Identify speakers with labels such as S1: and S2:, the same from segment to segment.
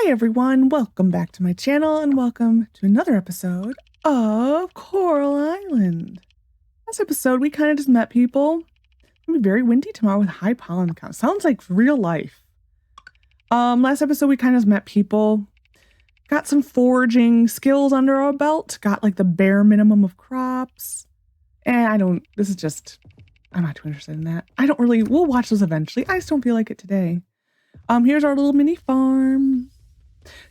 S1: Hi everyone, welcome back to my channel and welcome to another episode of Coral Island. Last episode we kind of just met people. It's gonna be very windy tomorrow with high pollen count. Sounds like real life. Last episode we kind of met people, got some foraging skills under our belt, got like the bare minimum of crops. And I'm not too interested in that. We'll watch those eventually. I just don't feel like it today. Here's our little mini farm.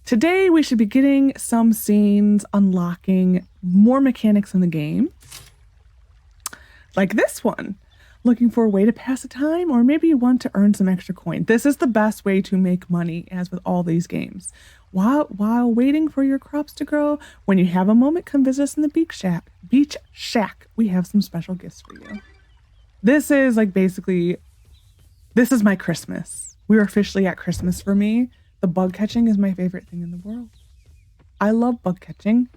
S1: Today we should be getting some scenes, unlocking more mechanics in the game. Like this one. Looking for a way to pass the time, or maybe you want to earn some extra coin. This is the best way to make money, as with all these games. While waiting for your crops to grow, when you have a moment, come visit us in the beach shack. We have some special gifts for you. This is this is my Christmas. We're officially at Christmas for me. The bug catching is my favorite thing in the world. I love bug catching.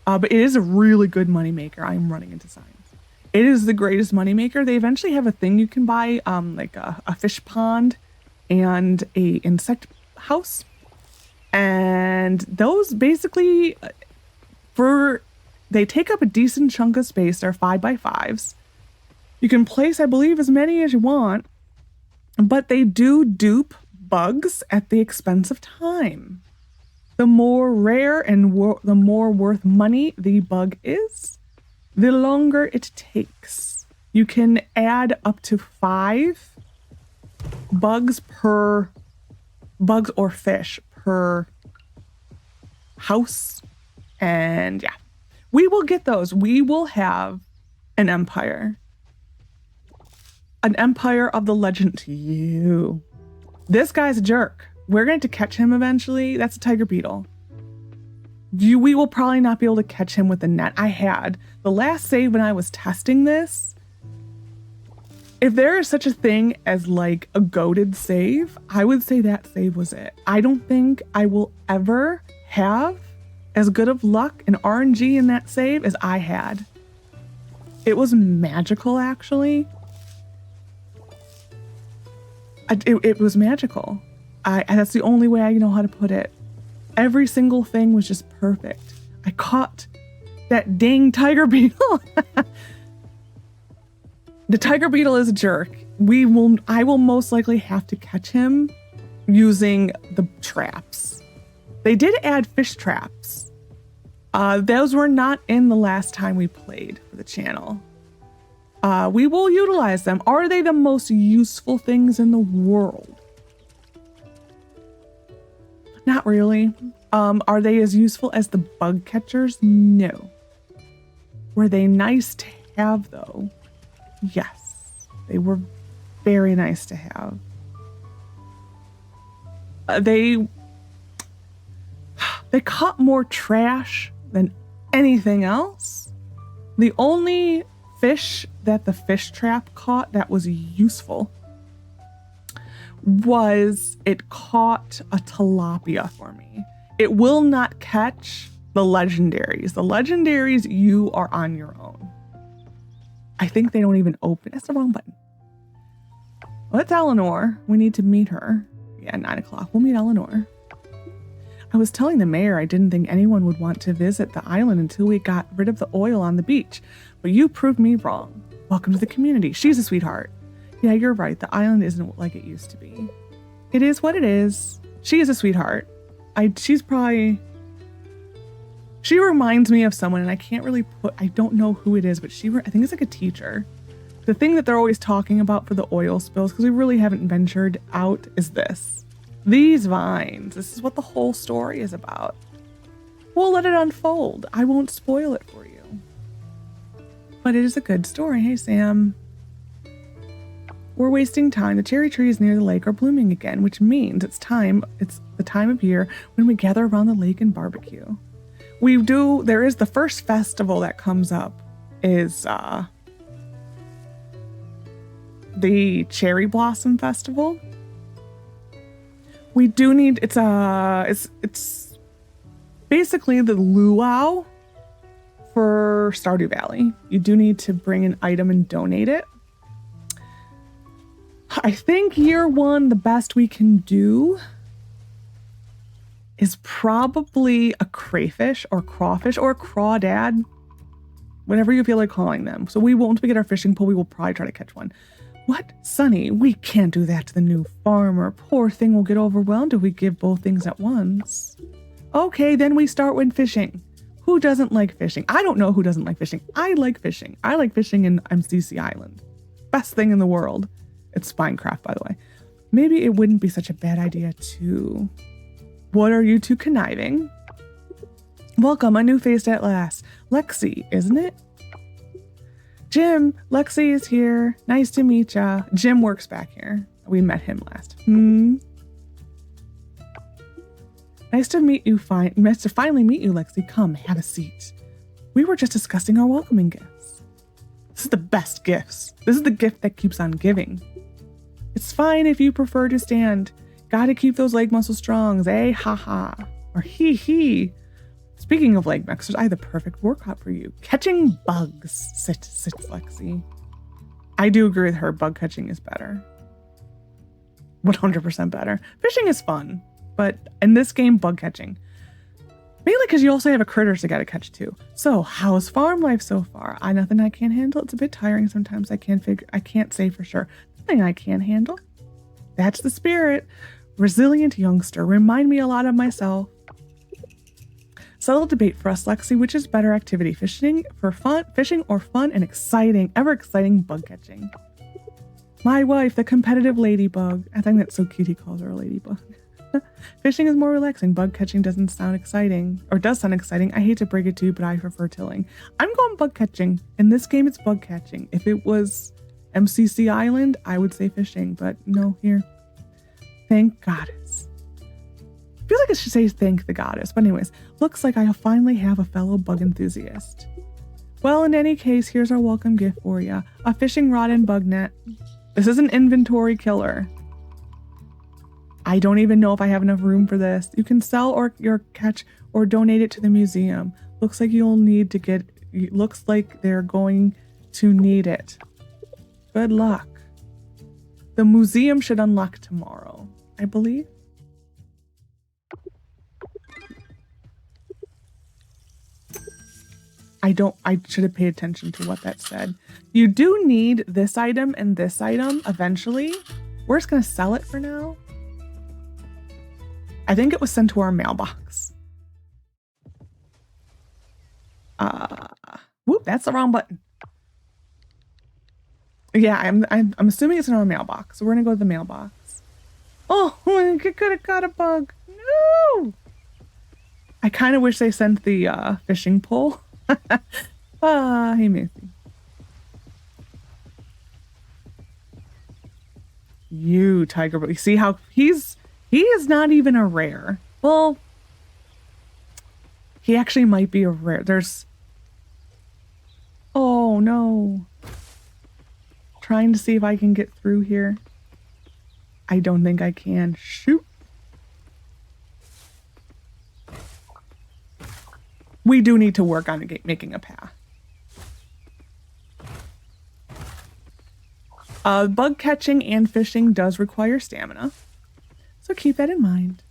S1: But it is a really good moneymaker. I'm running into signs. It is the greatest moneymaker. They eventually have a thing you can buy, like a fish pond and a insect house. And those basically, they take up a decent chunk of space. They're 5x5s. You can place, I believe, as many as you want. But they do dupe bugs at the expense of time. The more rare and the more worth money the bug is, the longer it takes. You can add up to 5 bugs or fish per house. And yeah, we will get those. We will have an empire. An empire of the legend to you. This guy's a jerk. We're going to catch him eventually. That's a tiger beetle. We will probably not be able to catch him with the net. The last save when I was testing this, if there is such a thing as like a goated save, I would say that save was it. I don't think I will ever have as good of luck and RNG in that save as I had. It was magical, actually. It was magical. That's the only way I know how to put it. Every single thing was just perfect. I caught that dang tiger beetle. The tiger beetle is a jerk. I will most likely have to catch him using the traps. They did add fish traps. Those were not in the last time we played for the channel. We will utilize them. Are they the most useful things in the world? Not really. Are they as useful as the bug catchers? No. Were they nice to have, though? Yes. They were very nice to have. They caught more trash than anything else. The only fish that the fish trap caught that was useful was it caught a tilapia for me. It will not catch the legendaries. The legendaries, you are on your own. I think they don't even open. That's the wrong button. Well, it's Eleanor. We need to meet her. Yeah, 9 o'clock. We'll meet Eleanor. I was telling the mayor I didn't think anyone would want to visit the island until we got rid of the oil on the beach, but you proved me wrong. Welcome to the community. She's a sweetheart. Yeah, you're right. The island isn't like it used to be. It is what it is. She is a sweetheart. She reminds me of someone, and I don't know who it is, but I think it's like a teacher. The thing that they're always talking about for the oil spills, because we really haven't ventured out, is this. These vines. This is what the whole story is about. We'll let it unfold. I won't spoil it for you. But it is a good story. Hey, Sam. We're wasting time. The cherry trees near the lake are blooming again, which means it's the time of year when we gather around the lake and barbecue. There is the first festival that comes up is the Cherry Blossom Festival. We do need, it's basically the luau for Stardew Valley. You do need to bring an item and donate it. I think year one, the best we can do is probably a crayfish or crawfish or a crawdad, whatever you feel like calling them. So once we get our fishing pole, we will probably try to catch one. What? Sonny, we can't do that to the new farmer. Poor thing will get overwhelmed if we give both things at once. Okay, then we start with fishing. Who doesn't like fishing? I don't know who doesn't like fishing. I like fishing. I like fishing in MCC Island. Best thing in the world. It's Minecraft, by the way. Maybe it wouldn't be such a bad idea to... What are you two conniving? Welcome, a new face at last. Lexi, isn't it? Jim, Lexi is here. Nice to meet ya. Jim works back here. We met him last. Nice to meet you. Nice to finally meet you, Lexi. Come, have a seat. We were just discussing our welcoming gifts. This is the best gifts. This is the gift that keeps on giving. It's fine if you prefer to stand. Gotta keep those leg muscles strong, eh? Ha ha. Or hee hee. Speaking of leg muscles, I have the perfect workout for you. Catching bugs. Sit, Lexi. I do agree with her. Bug catching is better. 100% better. Fishing is fun, but in this game, bug catching. Mainly because you also have a critters to gotta catch too. So, how's farm life so far? Nothing I can't handle. It's a bit tiring sometimes. I can't say for sure. Nothing I can't handle. That's the spirit. Resilient youngster. Remind me a lot of myself. Subtle debate for us, Lexi. Which is better activity? Fishing or fun and exciting, ever exciting bug catching? My wife, the competitive ladybug. I think that's so cute he calls her a ladybug. Fishing is more relaxing. Bug catching doesn't sound exciting, or does sound exciting. I hate to break it to you, but I prefer tilling. I'm going bug catching. In this game, it's bug catching. If it was MCC Island, I would say fishing, but no, here. Thank goddess. I feel like I should say thank the goddess, but anyways, looks like I finally have a fellow bug enthusiast. Well, in any case, here's our welcome gift for you. A fishing rod and bug net. This is an inventory killer. I don't even know if I have enough room for this. You can sell or your catch or donate it to the museum. Looks like you'll need to get, looks like they're going to need it. Good luck. The museum should unlock tomorrow, I believe. I should have paid attention to what that said. You do need this item and this item eventually. We're just gonna sell it for now. I think it was sent to our mailbox. Whoop, that's the wrong button. Yeah, I'm assuming it's in our mailbox. So we're gonna go to the mailbox. Oh, I could have caught a bug. No! I kind of wish they sent the fishing pole. Hey, Matthew. You, Tiger, but you see how he is not even a rare. Well, he actually might be a rare. There's... Oh, no. Trying to see if I can get through here. I don't think I can. Shoot. We do need to work on making a path. Bug catching and fishing does require stamina. So keep that in mind.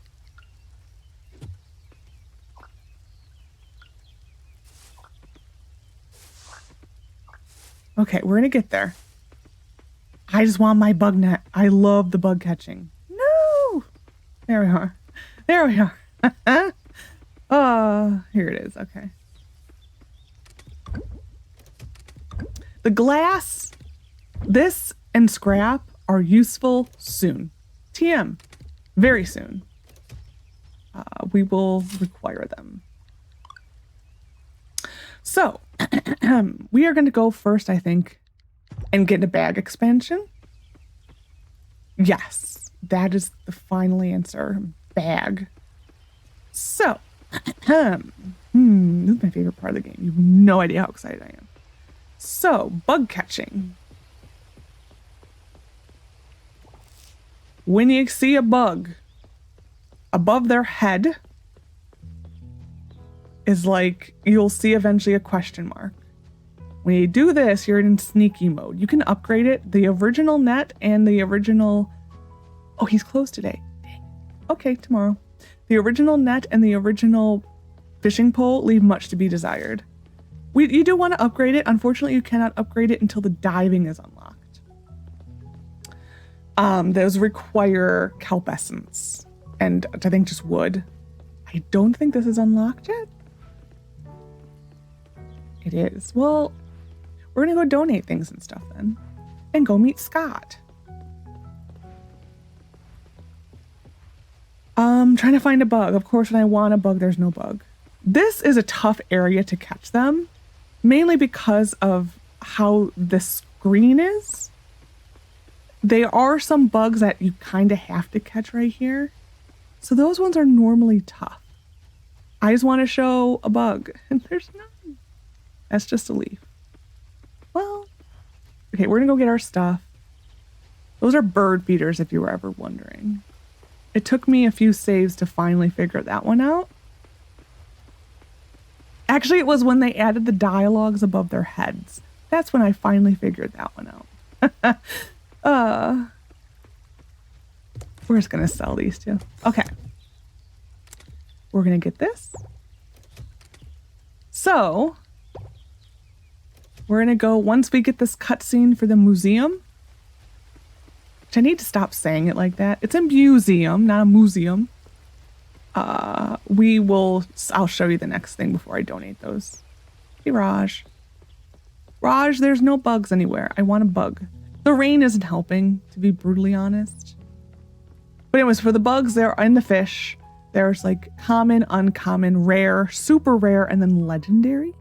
S1: Okay, we're gonna get there. I just want my bug net. I love the bug catching. No! There we are. There we are. Here it is. Okay. The glass, this and scrap are useful soon. TM. Very soon. We will require them. So, we are going to go first, I think, and get a bag expansion. Yes, that is the final answer. Bag. So, this is my favorite part of the game. You have no idea how excited I am. So, bug catching. When you see a bug above their head is like, you'll see eventually a question mark. When you do this, you're in sneaky mode. You can upgrade it. The original net and the original... Oh, he's closed today. Dang. Okay, tomorrow. The original net and the original fishing pole leave much to be desired. You do want to upgrade it. Unfortunately, you cannot upgrade it until the diving is unlocked. Those require kelp essence and I think just wood. I don't think this is unlocked yet. It is. Well, we're going to go donate things and stuff then. And go meet Scott. Trying to find a bug. Of course, when I want a bug, there's no bug. This is a tough area to catch them, mainly because of how the screen is. There are some bugs that you kind of have to catch right here. So those ones are normally tough. I just want to show a bug, and there's none. That's just a leaf. Well, okay, we're going to go get our stuff. Those are bird feeders, if you were ever wondering. It took me a few saves to finally figure that one out. Actually, it was when they added the dialogues above their heads. That's when I finally figured that one out. We're just going to sell these two. Okay. We're going to get this. So, we're going to go, once we get this cutscene for the museum, which I need to stop saying it like that. It's a museum, not a museum. I'll show you the next thing before I donate those. Hey, Raj. Raj, there's no bugs anywhere. I want a bug. The rain isn't helping, to be brutally honest. But anyways, for the bugs, they're in the fish. There's like common, uncommon, rare, super rare, and then legendary.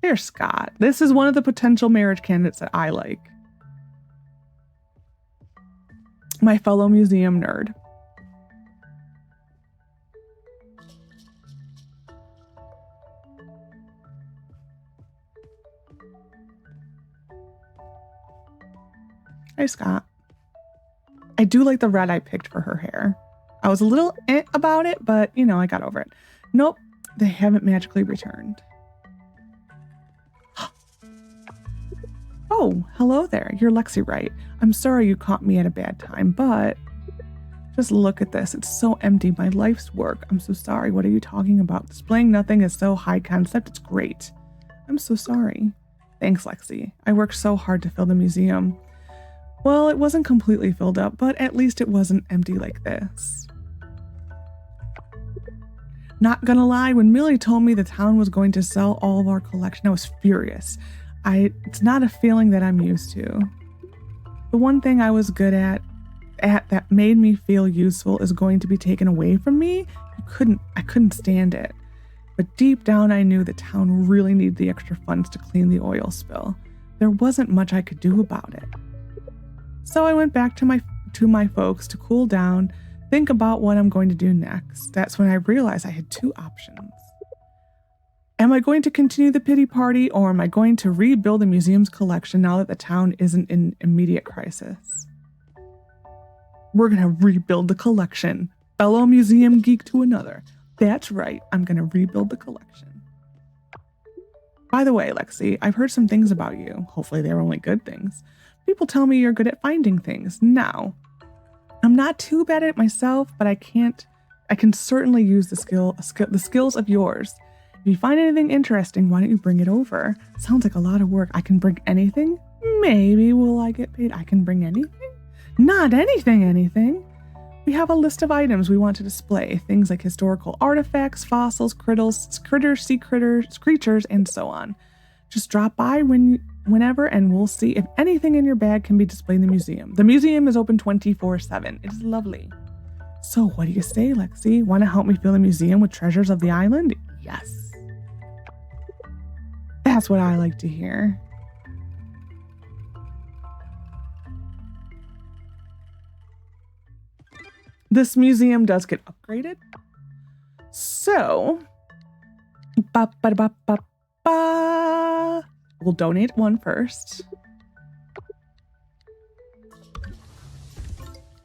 S1: There's Scott. This is one of the potential marriage candidates that I like. My fellow museum nerd. Hey, Scott. I do like the red I picked for her hair. I was a little about it, but, you know, I got over it. Nope, they haven't magically returned. Oh, hello there. You're Lexi, right? I'm sorry you caught me at a bad time, but just look at this. It's so empty. My life's work. I'm so sorry. What are you talking about? Displaying nothing is so high concept. It's great. I'm so sorry. Thanks, Lexi. I worked so hard to fill the museum. Well, it wasn't completely filled up, but at least it wasn't empty like this. Not gonna lie, when Millie told me the town was going to sell all of our collection, I was furious. It's not a feeling that I'm used to. The one thing I was good at that made me feel useful is going to be taken away from me. I couldn't stand it. But deep down, I knew the town really needed the extra funds to clean the oil spill. There wasn't much I could do about it. So I went back to my folks to cool down, think about what I'm going to do next. That's when I realized I had two options. Am I going to continue the pity party, or am I going to rebuild the museum's collection now that the town isn't in immediate crisis? We're going to rebuild the collection. Fellow museum geek to another. That's right, I'm going to rebuild the collection. By the way, Lexi, I've heard some things about you. Hopefully they're only good things. People tell me you're good at finding things. Now, I'm not too bad at it myself, but I can certainly use the skills of yours. If you find anything interesting, why don't you bring it over? Sounds like a lot of work. I can bring anything? Maybe will I get paid? I can bring anything? Not anything. We have a list of items we want to display. Things like historical artifacts, fossils, critters, sea creatures, and so on. Just drop by whenever and we'll see if anything in your bag can be displayed in the museum. The museum is open 24/7. It is lovely. So what do you say, Lexi? Want to help me fill the museum with treasures of the island? Yes. That's what I like to hear. This museum does get upgraded. So, we'll donate one first.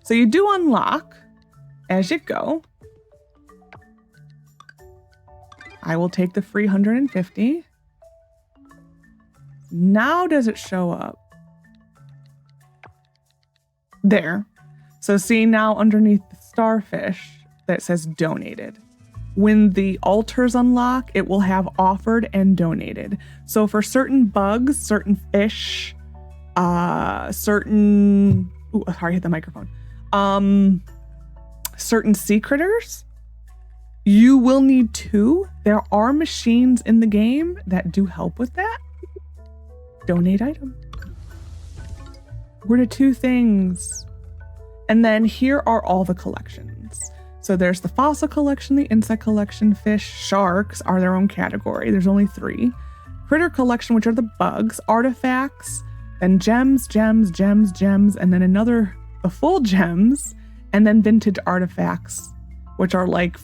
S1: So you do unlock as you go. I will take the free 150. Now does it show up? There. So see now underneath the starfish, that says donated. When the altars unlock, it will have offered and donated. So for certain bugs, certain fish, certain... Ooh, sorry, I hit the microphone. Certain sea critters, you will need 2. There are machines in the game that do help with that. Donate item. We're to 2 things. And then here are all the collections. So there's the fossil collection, the insect collection, fish, sharks are their own category. There's only 3. Critter collection, which are the bugs, artifacts, then gems, gems, gems, gems, and then the full gems, and then vintage artifacts, which are like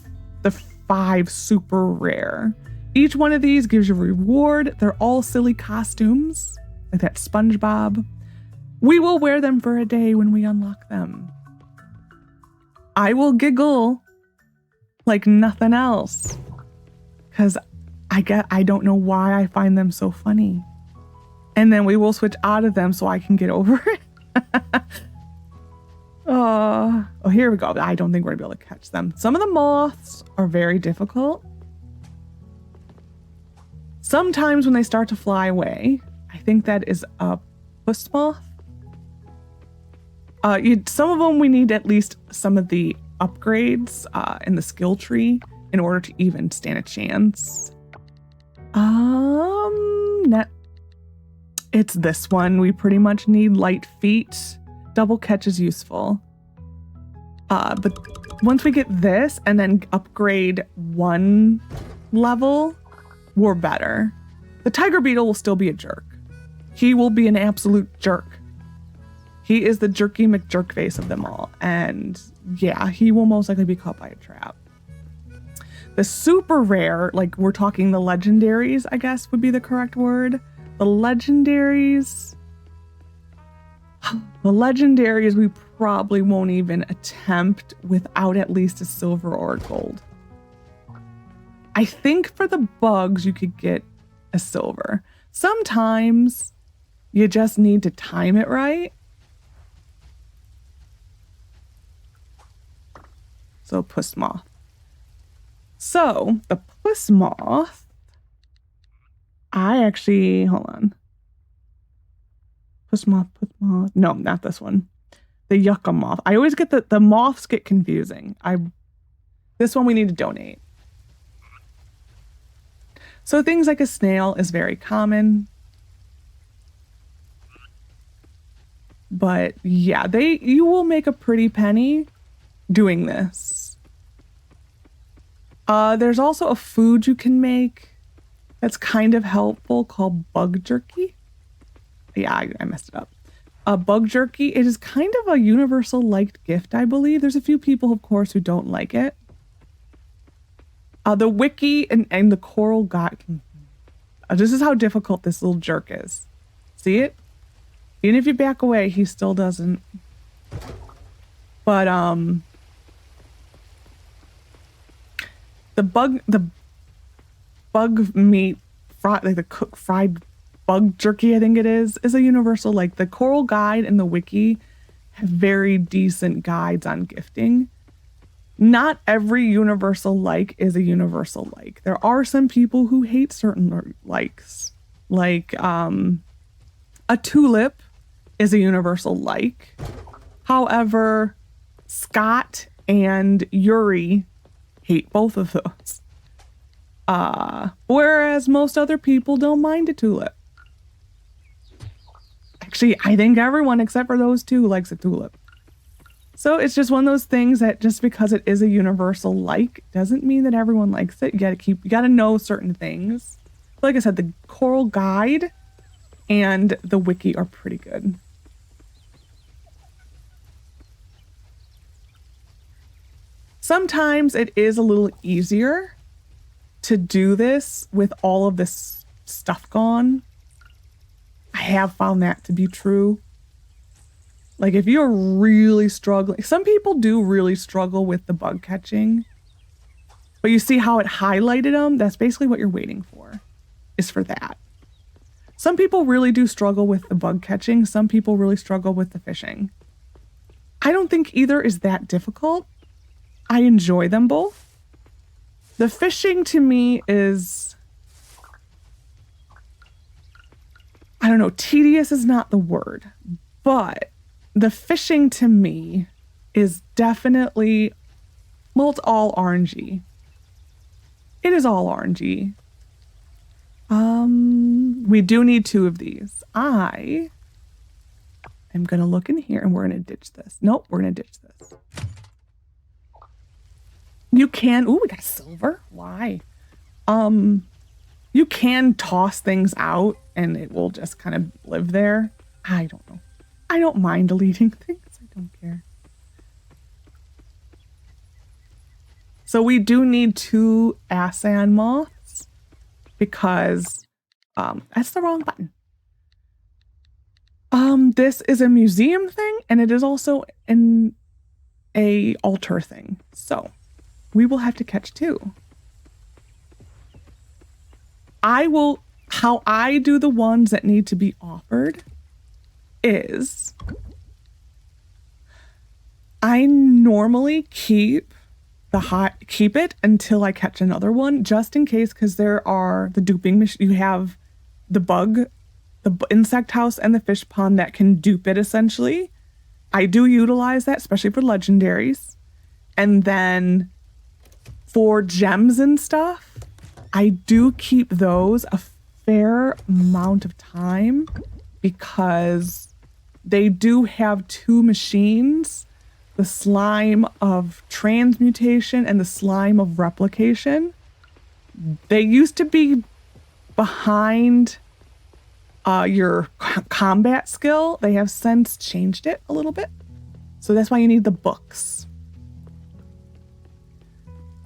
S1: the 5 super rare. Each one of these gives you a reward. They're all silly costumes, like that SpongeBob. We will wear them for a day when we unlock them. I will giggle like nothing else, because I don't know why I find them so funny. And then we will switch out of them so I can get over it. Oh, here we go. I don't think we're gonna be able to catch them. Some of the moths are very difficult. Sometimes when they start to fly away, I think that is a puss moth. Some of them we need at least some of the upgrades in the skill tree in order to even stand a chance. It's this one. We pretty much need light feet. Double catch is useful. But once we get this and then upgrade 1 level, we're better. The tiger beetle will still be a jerk. He will be an absolute jerk. He is the jerky McJerkface of them all. And yeah, he will most likely be caught by a trap. The super rare, like we're talking the legendaries, I guess would be the correct word. The legendaries we probably won't even attempt without at least a silver or a gold. I think for the bugs, you could get a silver. Sometimes you just need to time it right. So puss moth. So the puss moth, hold on. Puss moth. No, not this one. The yucca moth. I always get the moths get confusing. This one we need to donate. So things like a snail is very common. But yeah, you will make a pretty penny doing this. There's also a food you can make that's kind of helpful called bug jerky. Yeah, I messed it up. Bug jerky, it is kind of a universal liked gift, I believe. There's a few people, of course, who don't like it. The wiki and the coral guide. This is how difficult this little jerk is. See it? Even if you back away, he still doesn't. But the bug meat, like the cooked fried bug jerky, I think it is a universal. Like the coral guide and the wiki have very decent guides on gifting. Not every universal like is a universal like. There are some people who hate certain likes. Like a tulip is a universal like. However, Scott and Yuri hate both of those. Whereas most other people don't mind a tulip. Actually, I think everyone except for those 2 likes a tulip. So it's just one of those things that just because it is a universal like doesn't mean that everyone likes it. You gotta know certain things. Like I said, the coral guide and the wiki are pretty good. Sometimes it is a little easier to do this with all of this stuff gone. I have found that to be true. Like if you're really struggling, some people do really struggle with the bug catching, but you see how it highlighted them? That's basically what you're waiting for, is for that. Some people really do struggle with the bug catching. Some people really struggle with the fishing. I don't think either is that difficult. I enjoy them both. The fishing to me is, I don't know, tedious is not the word, but the fishing to me is definitely, well, it's all RNG. It is all RNG. We do need 2 of these. I am going to look in here and we're going to ditch this. Nope, we're going to ditch this. You can, ooh, we got silver. Why? You can toss things out and it will just kind of live there. I don't know. I don't mind deleting things. I don't care. So we do need 2 Asan moths because that's the wrong button. This is a museum thing and it is also a altar thing. So we will have to catch 2. How I do the ones that need to be offered is I normally keep it until I catch another one, just in case, because there are the duping machine. You have the bug, the insect house, and the fish pond that can dupe it essentially. I do utilize that, especially for legendaries. And then for gems and stuff, I do keep those a fair amount of time because they do have 2 machines, the slime of transmutation and the slime of replication. They used to be behind your combat skill. They have since changed it a little bit. So that's why you need the books.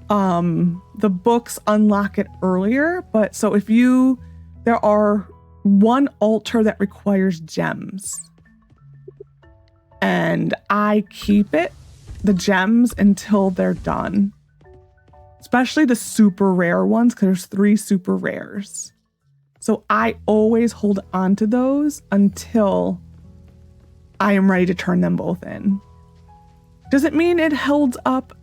S1: The books unlock it earlier, but so if there are 1 altar that requires gems. And I keep the gems until they're done. Especially the super rare ones, because there's 3 super rares. So I always hold on to those until I am ready to turn them both in. Does it mean it holds up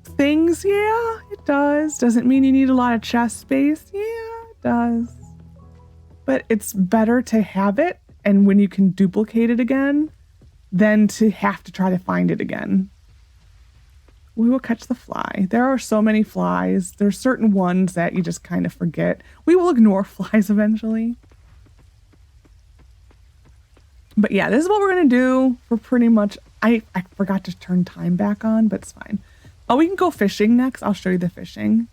S1: things? Yeah, it does. Does it mean you need a lot of chest space? Yeah, it does. But it's better to have it, and when you can duplicate it again, than to have to try to find it again. We will catch the fly. There are so many flies. There's certain ones that you just kind of forget. We will ignore flies eventually. But yeah, this is what we're going to do for pretty much... I forgot to turn time back on, but it's fine. Oh, we can go fishing next. I'll show you the fishing.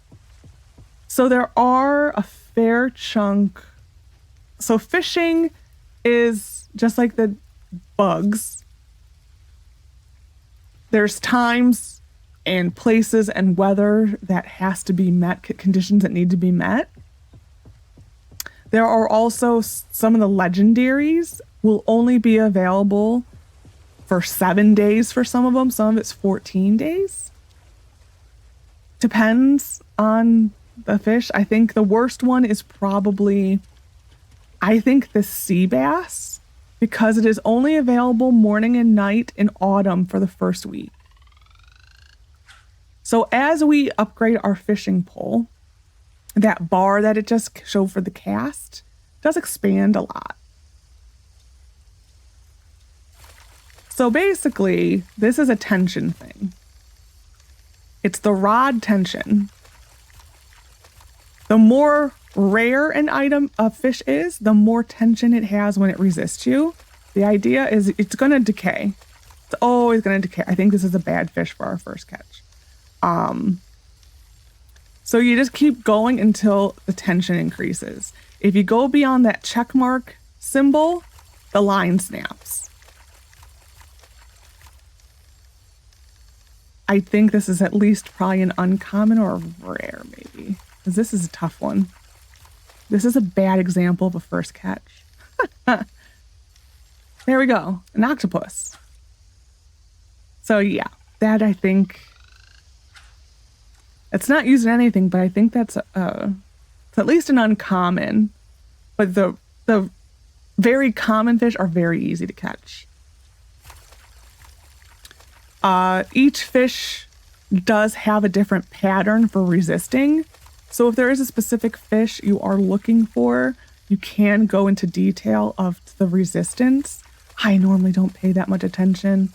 S1: So there are a fair chunk. So fishing is just like the bugs. There's times and places and weather that has to be met, conditions that need to be met. There are also some of the legendaries will only be available for 7 days for some of them. Some of it's 14 days. Depends on the fish. I think the worst one is probably, I think the sea bass, because it is only available morning and night in autumn for the first week. So as we upgrade our fishing pole, that bar that it just showed for the cast does expand a lot. So basically, this is a tension thing. It's the rod tension. The more rare an item of fish is, the more tension it has when it resists you. The idea is it's going to decay. It's always going to decay. I think this is a bad fish for our first catch. So you just keep going until the tension increases. If you go beyond that check mark symbol, the line snaps. I think this is at least probably an uncommon or a rare, maybe. Because this is a tough one. This is a bad example of a first catch. There we go. An octopus. So yeah, that I think... It's not used in anything, but I think that's it's at least an uncommon. But the very common fish are very easy to catch. Each fish does have a different pattern for resisting. So if there is a specific fish you are looking for, you can go into detail of the resistance. I normally don't pay that much attention.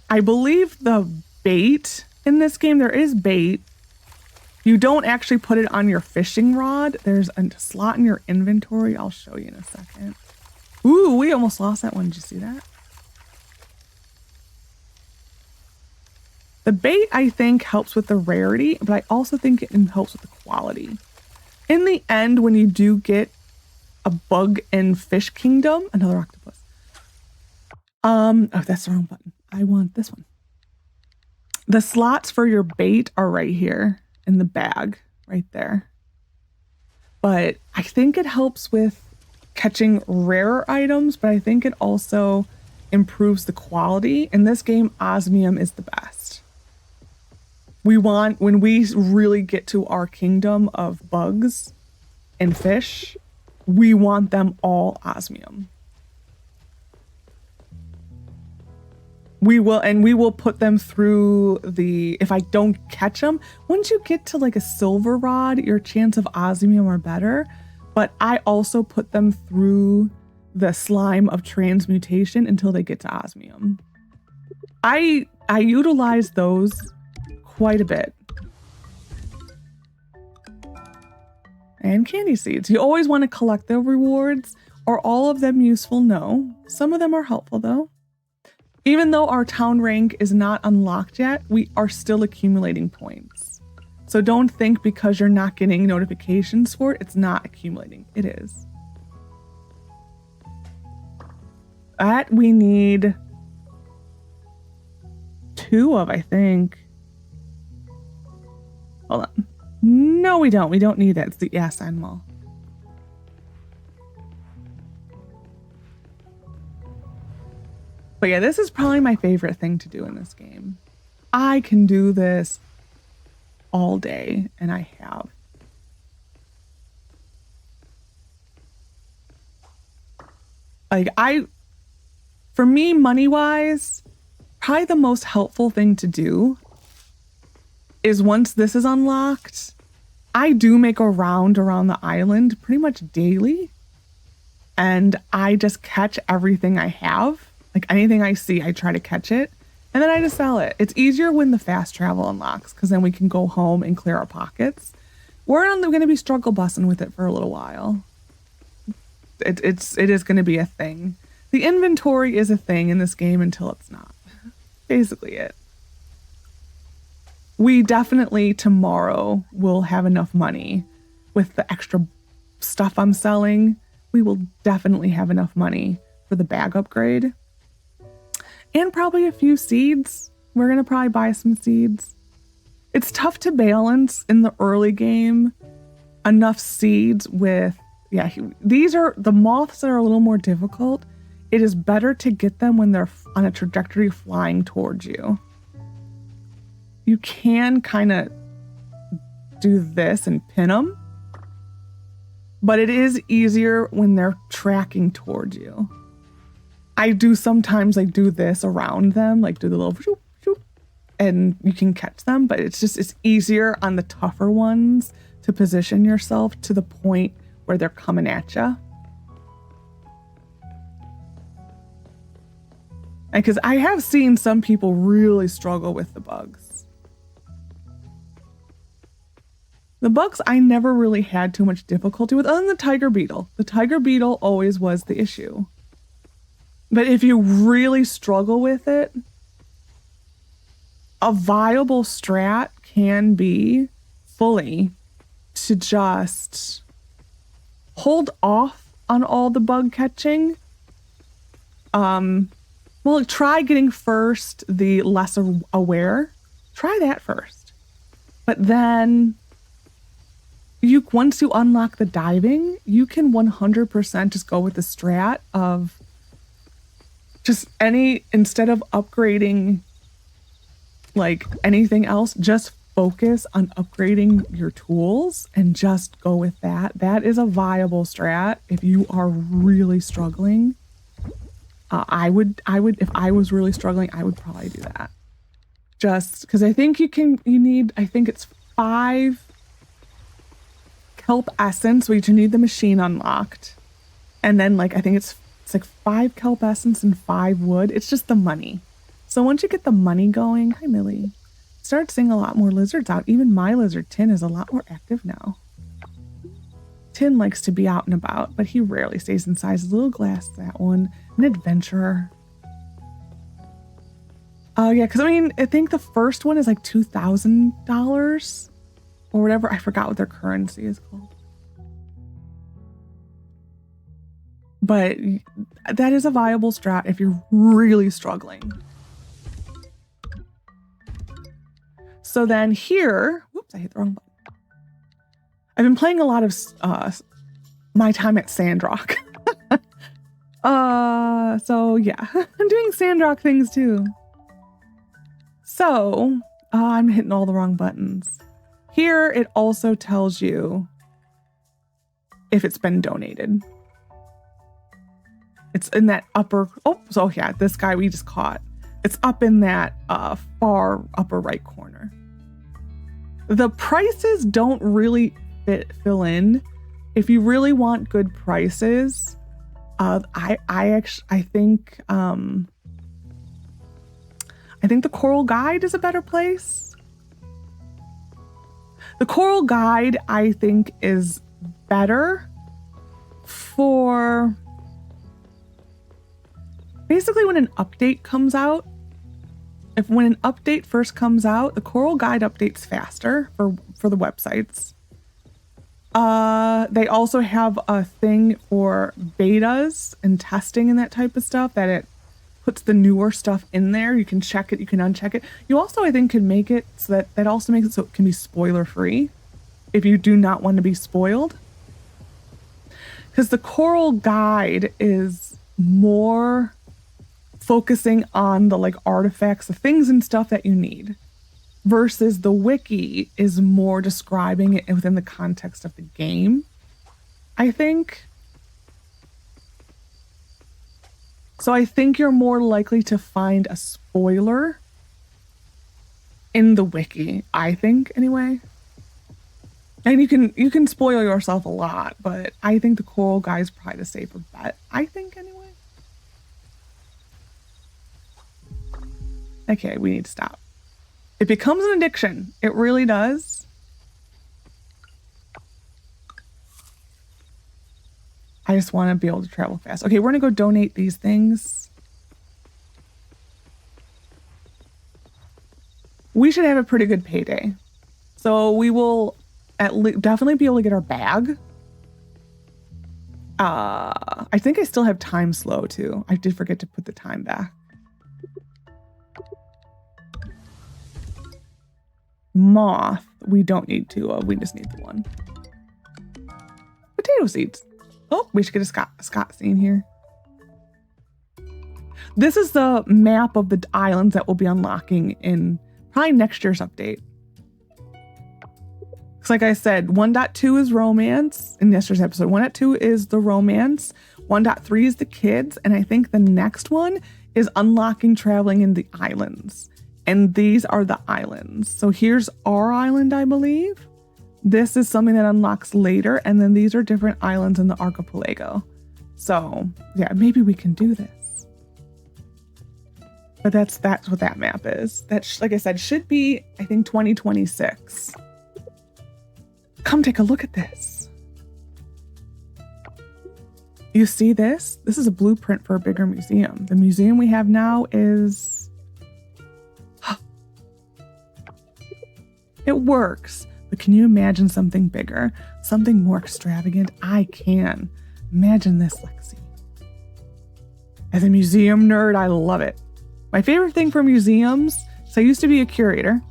S1: I believe the bait in this game, there is bait. You don't actually put it on your fishing rod. There's a slot in your inventory. I'll show you in a second. Ooh, we almost lost that one. Did you see that? The bait, I think, helps with the rarity, but I also think it helps with the quality. In the end, when you do get a bug in Fish Kingdom, another octopus. Oh, that's the wrong button. I want this one. The slots for your bait are right here in the bag, right there. But I think it helps with catching rarer items, but I think it also improves the quality. In this game, osmium is the best. When we really get to our kingdom of bugs and fish, we want them all osmium. We will put them through if I don't catch them, once you get to like a silver rod, your chance of osmium are better. But I also put them through the slime of transmutation until they get to osmium. I utilize those quite a bit. And candy seeds. You always want to collect the rewards. Are all of them useful? No. Some of them are helpful though. Even though our town rank is not unlocked yet, we are still accumulating points. So don't think because you're not getting notifications for it, it's not accumulating. It is. That we need 2 of, I think. Hold on. No, we don't. We don't need that. It's the animal. But yeah, this is probably my favorite thing to do in this game. I can do this all day, and I have. For me, money-wise, probably the most helpful thing to do is once this is unlocked, I do make a round around the island pretty much daily. And I just catch everything I have. Like anything I see, I try to catch it. And then I just sell it. It's easier when the fast travel unlocks because then we can go home and clear our pockets. We're going to be struggle bussing with it for a little while. It is going to be a thing. The inventory is a thing in this game until it's not. Basically it. We definitely tomorrow will have enough money with the extra stuff I'm selling. We will definitely have enough money for the bag upgrade. And probably a few seeds. We're going to probably buy some seeds. It's tough to balance in the early game enough seeds with, these are the moths that are a little more difficult. It is better to get them when they're on a trajectory flying towards you. You can kind of do this and pin them, but it is easier when they're tracking towards you. I do sometimes do this around them, do the little shoop, shoop, and you can catch them, but it's easier on the tougher ones to position yourself to the point where they're coming at you. And because I have seen some people really struggle with the bugs. The bugs I never really had too much difficulty with, other than the tiger beetle. The tiger beetle always was the issue. But if you really struggle with it, a viable strat can be fully to just hold off on all the bug catching. Well, try getting first the lesser aware. Try that first. But then once you unlock the diving, you can 100% just go with the strat of instead of upgrading anything else, just focus on upgrading your tools and just go with that. That is a viable strat if you are really struggling. I would if I was really struggling, I would probably do that. just because I think you need, I think it's 5 kelp essence, which you need the machine unlocked. And then like, I think it's like 5 kelp essence and 5 wood. It's just the money. So once you get the money going, hi Millie, start seeing a lot more lizards out. Even my lizard Tin is a lot more active now. Tin likes to be out and about, but he rarely stays inside his little glass. That one, an adventurer. Oh yeah, because I mean, I think the first one is like $2,000 or whatever. I forgot what their currency is called. But that is a viable strat if you're really struggling. So then here, whoops, I hit the wrong button. I've been playing a lot of my time at Sandrock. So yeah, I'm doing Sandrock things too. So I'm hitting all the wrong buttons. Here it also tells you if it's been donated. It's in that upper, so yeah, this guy we just caught. It's up in that far upper right corner. The prices don't really fill in. If you really want good prices, I think the Coral Guide is a better place. The Coral Guide, I think, is better for basically when an update comes out. When an update first comes out, the Coral Guide updates faster for the websites. They also have a thing for betas and testing and that type of stuff that it puts the newer stuff in there. You can check it, you can uncheck it. You also, I think, can make it so that also makes it so it can be spoiler free if you do not want to be spoiled. Because the Coral Guide is more focusing on the like artifacts, the things and stuff that you need, versus the wiki is more describing it within the context of the game, I think. So I think you're more likely to find a spoiler in the wiki, I think, anyway. And you can spoil yourself a lot, but I think the Coral Guide is probably the safer bet, I think, anyway. Okay, we need to stop. It becomes an addiction. It really does. I just want to be able to travel fast. Okay, we're going to go donate these things. We should have a pretty good payday. So we will definitely be able to get our bag. I think I still have time slow too. I did forget to put the time back. Moth, we don't need to. We just need the one. Potato seeds. Oh, we should get a Scott scene here. This is the map of the islands that we'll be unlocking in probably next year's update. Because like I said, 1.2 is romance in yesterday's episode. 1.2 is the romance. 1.3 is the kids. And I think the next one is unlocking traveling in the islands. And these are the islands. So here's our island, I believe. This is something that unlocks later. And then these are different islands in the archipelago. So yeah, maybe we can do this. But that's what that map is. That, like I said, should be, I think, 2026. Come take a look at this. You see this? This is a blueprint for a bigger museum. The museum we have now is... It works, but can you imagine something bigger, something more extravagant? I can. Imagine this, Lexi. As a museum nerd, I love it. My favorite thing for museums, so I used to be a curator,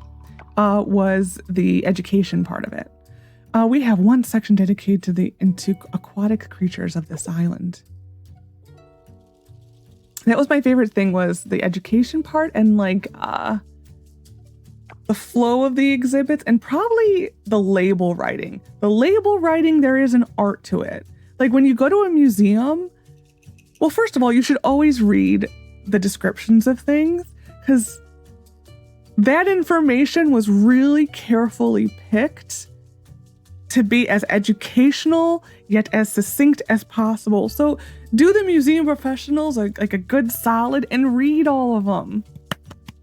S1: was the education part of it. We have one section dedicated to aquatic creatures of this island. That was my favorite thing, was the education part and like the flow of the exhibits and probably the label writing. The label writing, there is an art to it. Like when you go to a museum, well, first of all, you should always read the descriptions of things because That information was really carefully picked to be as educational yet as succinct as possible. So do the museum professionals like a good solid and read all of them.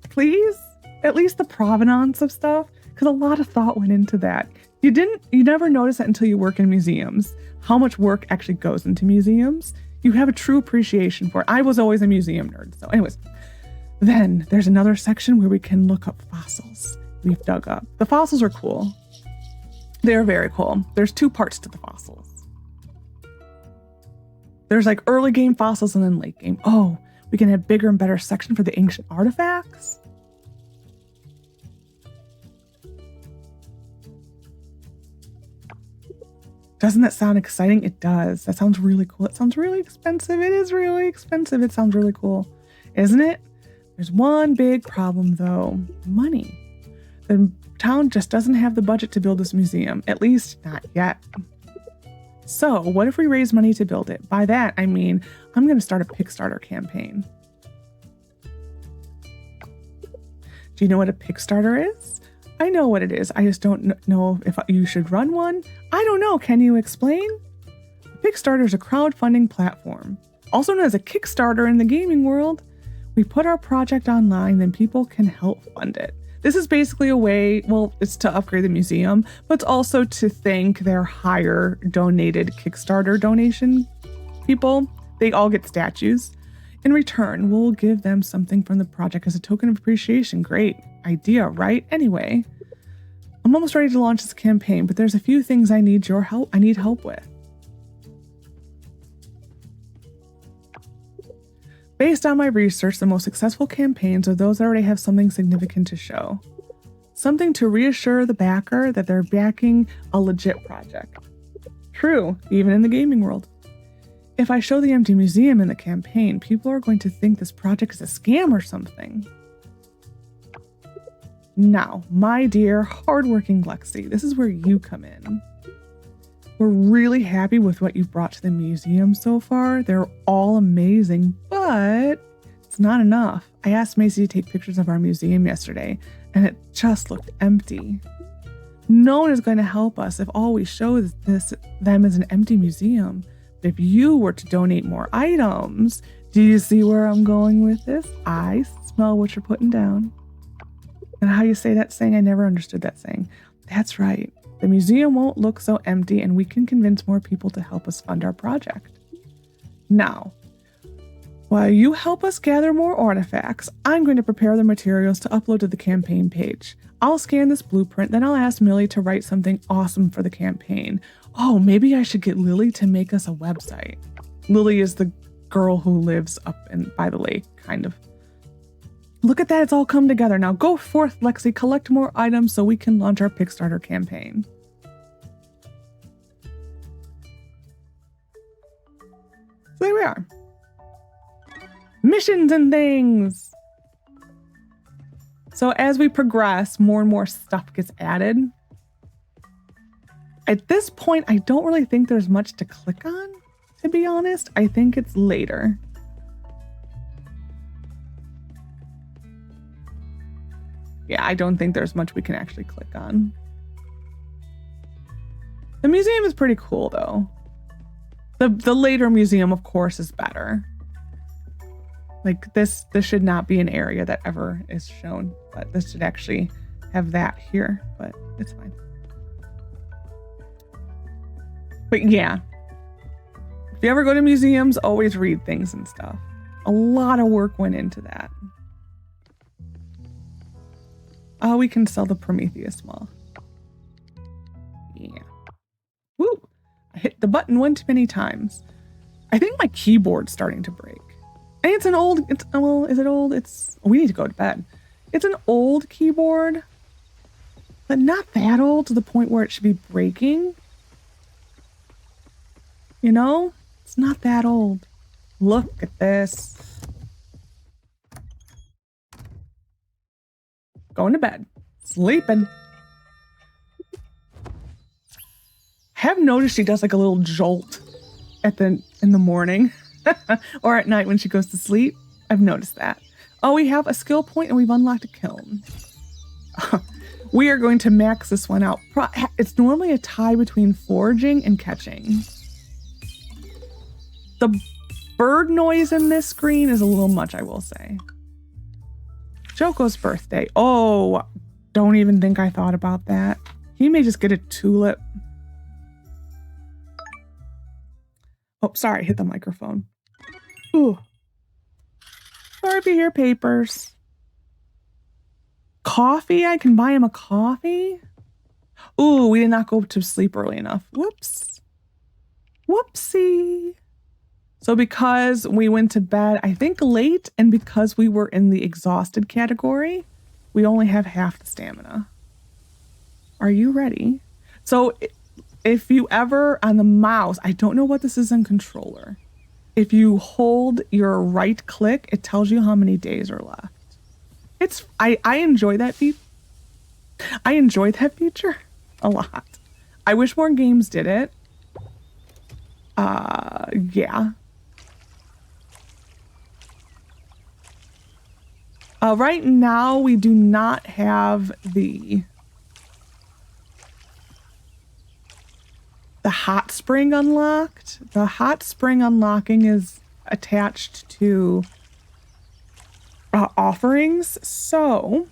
S1: Please? At least the provenance of stuff, because a lot of thought went into that. You never notice that until you work in museums, how much work actually goes into museums. You have a true appreciation for it. I was always a museum nerd. So anyways, then there's another section where we can look up fossils we've dug up. The fossils are cool. They're very cool. There's two parts to the fossils. There's like early game fossils and then late game. Oh, we can have bigger and better section for the ancient artifacts. Doesn't that sound exciting? It does. That sounds really cool. It sounds really expensive. It is really expensive. It sounds really cool, isn't it? There's one big problem though, money. The town just doesn't have the budget to build this museum, at least not yet. So what if we raise money to build it? By that, I mean, I'm going to start a Pickstarter campaign. Do you know what a Pickstarter is? I know what it is. I just don't know if you should run one. I don't know. Can you explain? Pickstarter is a crowdfunding platform, also known as a Kickstarter in the gaming world. We put our project online, then people can help fund it. This is basically a way, well, it's to upgrade the museum, but it's also to thank their higher donated Kickstarter donation people. They all get statues. In return, we'll give them something from the project as a token of appreciation. Great idea, right? Anyway, I'm almost ready to launch this campaign, but there's a few things I need help with. Based on my research, the most successful campaigns are those that already have something significant to show. Something to reassure the backer that they're backing a legit project. True, even in the gaming world. If I show the empty museum in the campaign, people are going to think this project is a scam or something. Now, my dear hardworking Lexi, this is where you come in. We're really happy with what you've brought to the museum so far. They're all amazing, but it's not enough. I asked Macy to take pictures of our museum yesterday, and it just looked empty. No one is going to help us if all we show them is an empty museum. But if you were to donate more items, do you see where I'm going with this? I smell what you're putting down. And how you say that saying, I never understood that saying. That's right. The museum won't look so empty, and we can convince more people to help us fund our project. Now, while you help us gather more artifacts, I'm going to prepare the materials to upload to the campaign page. I'll scan this blueprint, then I'll ask Millie to write something awesome for the campaign. Oh, maybe I should get Lily to make us a website. Lily is the girl who lives up by the lake, kind of. Look at that, it's all come together. Now go forth, Lexi, collect more items so we can launch our Pickstarter campaign. So there we are. Missions and things. So as we progress, more and more stuff gets added. At this point, I don't really think there's much to click on, to be honest. I think it's later. Yeah, I don't think there's much we can actually click on. The museum is pretty cool, though. The later museum, of course, is better. Like, this should not be an area that ever is shown, but this should actually have that here, but it's fine. But yeah, if you ever go to museums, always read things and stuff. A lot of work went into that. Oh, we can sell the Prometheus moth. Yeah. Woo! I hit the button one too many times. I think my keyboard's starting to break. And it's an old, well, is it old? We need to go to bed. It's an old keyboard, but not that old to the point where it should be breaking. You know, it's not that old. Look at this. Going to bed. Sleeping. Have noticed she does like a little jolt in the morning or at night when she goes to sleep. I've noticed that. Oh, we have a skill point and we've unlocked a kiln. We are going to max this one out. It's normally a tie between foraging and catching. The bird noise in this screen is a little much, I will say. Joko's birthday. Oh, don't even think I thought about that. He may just get a tulip. Oh, sorry, hit the microphone. Ooh. Sorry if you hear papers. Coffee? I can buy him a coffee? Ooh, we did not go to sleep early enough. Whoops. Whoopsie. So because we went to bed, I think late, and because we were in the exhausted category, we only have half the stamina. Are you ready? So if you ever, on the mouse, I don't know what this is in controller. If you hold your right click, it tells you how many days are left. I enjoy that feature. I enjoy that feature a lot. I wish more games did it. Yeah. Right now, we do not have the hot spring unlocked. The hot spring unlocking is attached to offerings. So,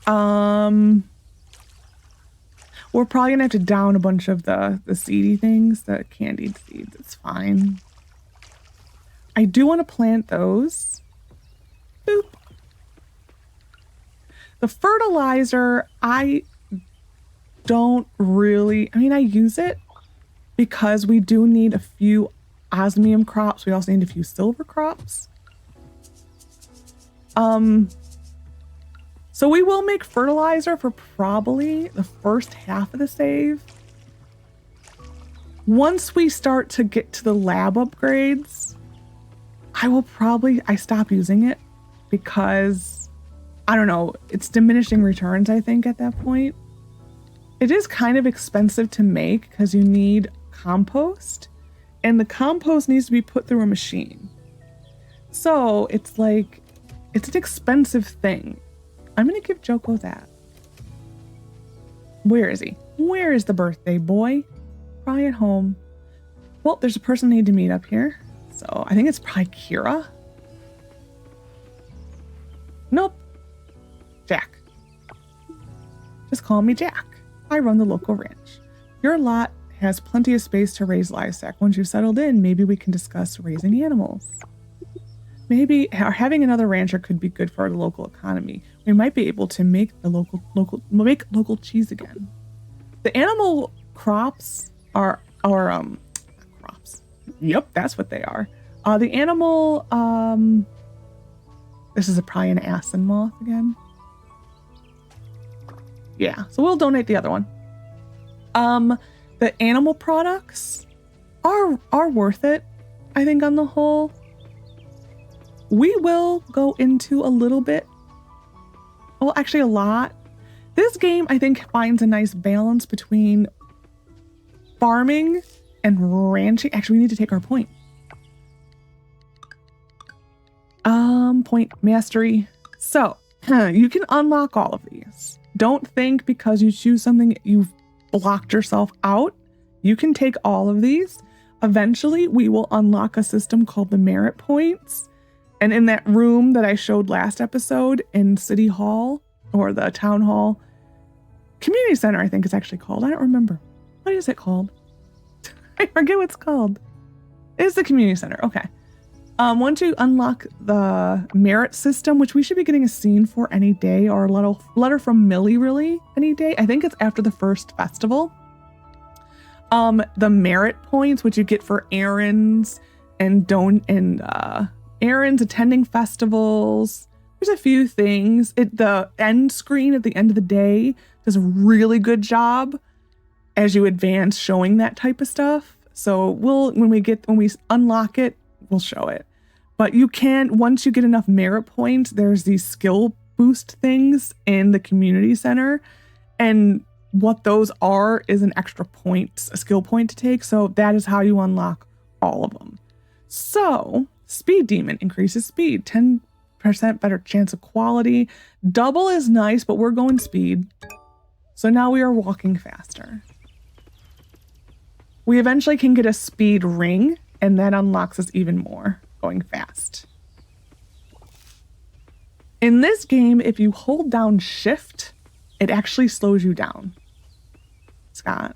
S1: we're probably gonna have to down a bunch of the seedy things, the candied seeds. It's fine. I do want to plant those. Boop. The fertilizer, I don't really, I mean, I use it because we do need a few osmium crops. We also need a few silver crops. So we will make fertilizer for probably the first half of the save. Once we start to get to the lab upgrades, I stop using it because, I don't know, it's diminishing returns, I think, at that point. It is kind of expensive to make because you need compost, and the compost needs to be put through a machine. So it's like, it's an expensive thing. I'm going to give Joko that. Where is he? Where is the birthday boy? Probably at home. Well, there's a person I need to meet up here. So I think it's probably Kira. Nope. Jack. Just call me Jack. I run the local ranch. Your lot has plenty of space to raise livestock. Once you've settled in, maybe we can discuss raising animals. Maybe having another rancher could be good for the local economy. We might be able to make the local cheese again. The animal crops are crops. Yep, that's what they are. The animal this is probably an aspen moth again. Yeah, so we'll donate the other one. The animal products are worth it, I think, on the whole. We will go into a little bit, well, actually a lot. This game, I think, finds a nice balance between farming and ranching. Actually, we need to take our point. Point mastery. So, you can unlock all of these. Don't think because you choose something you've blocked yourself out. You can take all of these. Eventually, we will unlock a system called the merit points. And in that room that I showed last episode in City Hall, or the Town Hall, Community Center, I think it's actually called. I don't remember. What is it called? I forget what it's called. It's the Community Center. Okay. Once you unlock the merit system, which we should be getting a scene for any day, or a letter from Millie really any day. I think it's after the first festival. The merit points, which you get for errands and errands, attending festivals. There's a few things. The end screen at the end of the day does a really good job as you advance showing that type of stuff. So when we unlock it, we'll show it. But you can, once you get enough merit points, there's these skill boost things in the community center. And what those are is an extra point, a skill point to take. So that is how you unlock all of them. So Speed Demon increases speed 10% 50% better chance of quality. Double is nice, but we're going speed. So now we are walking faster. We eventually can get a speed ring, and that unlocks us even more, going fast. In this game, if you hold down shift, it actually slows you down. Scott.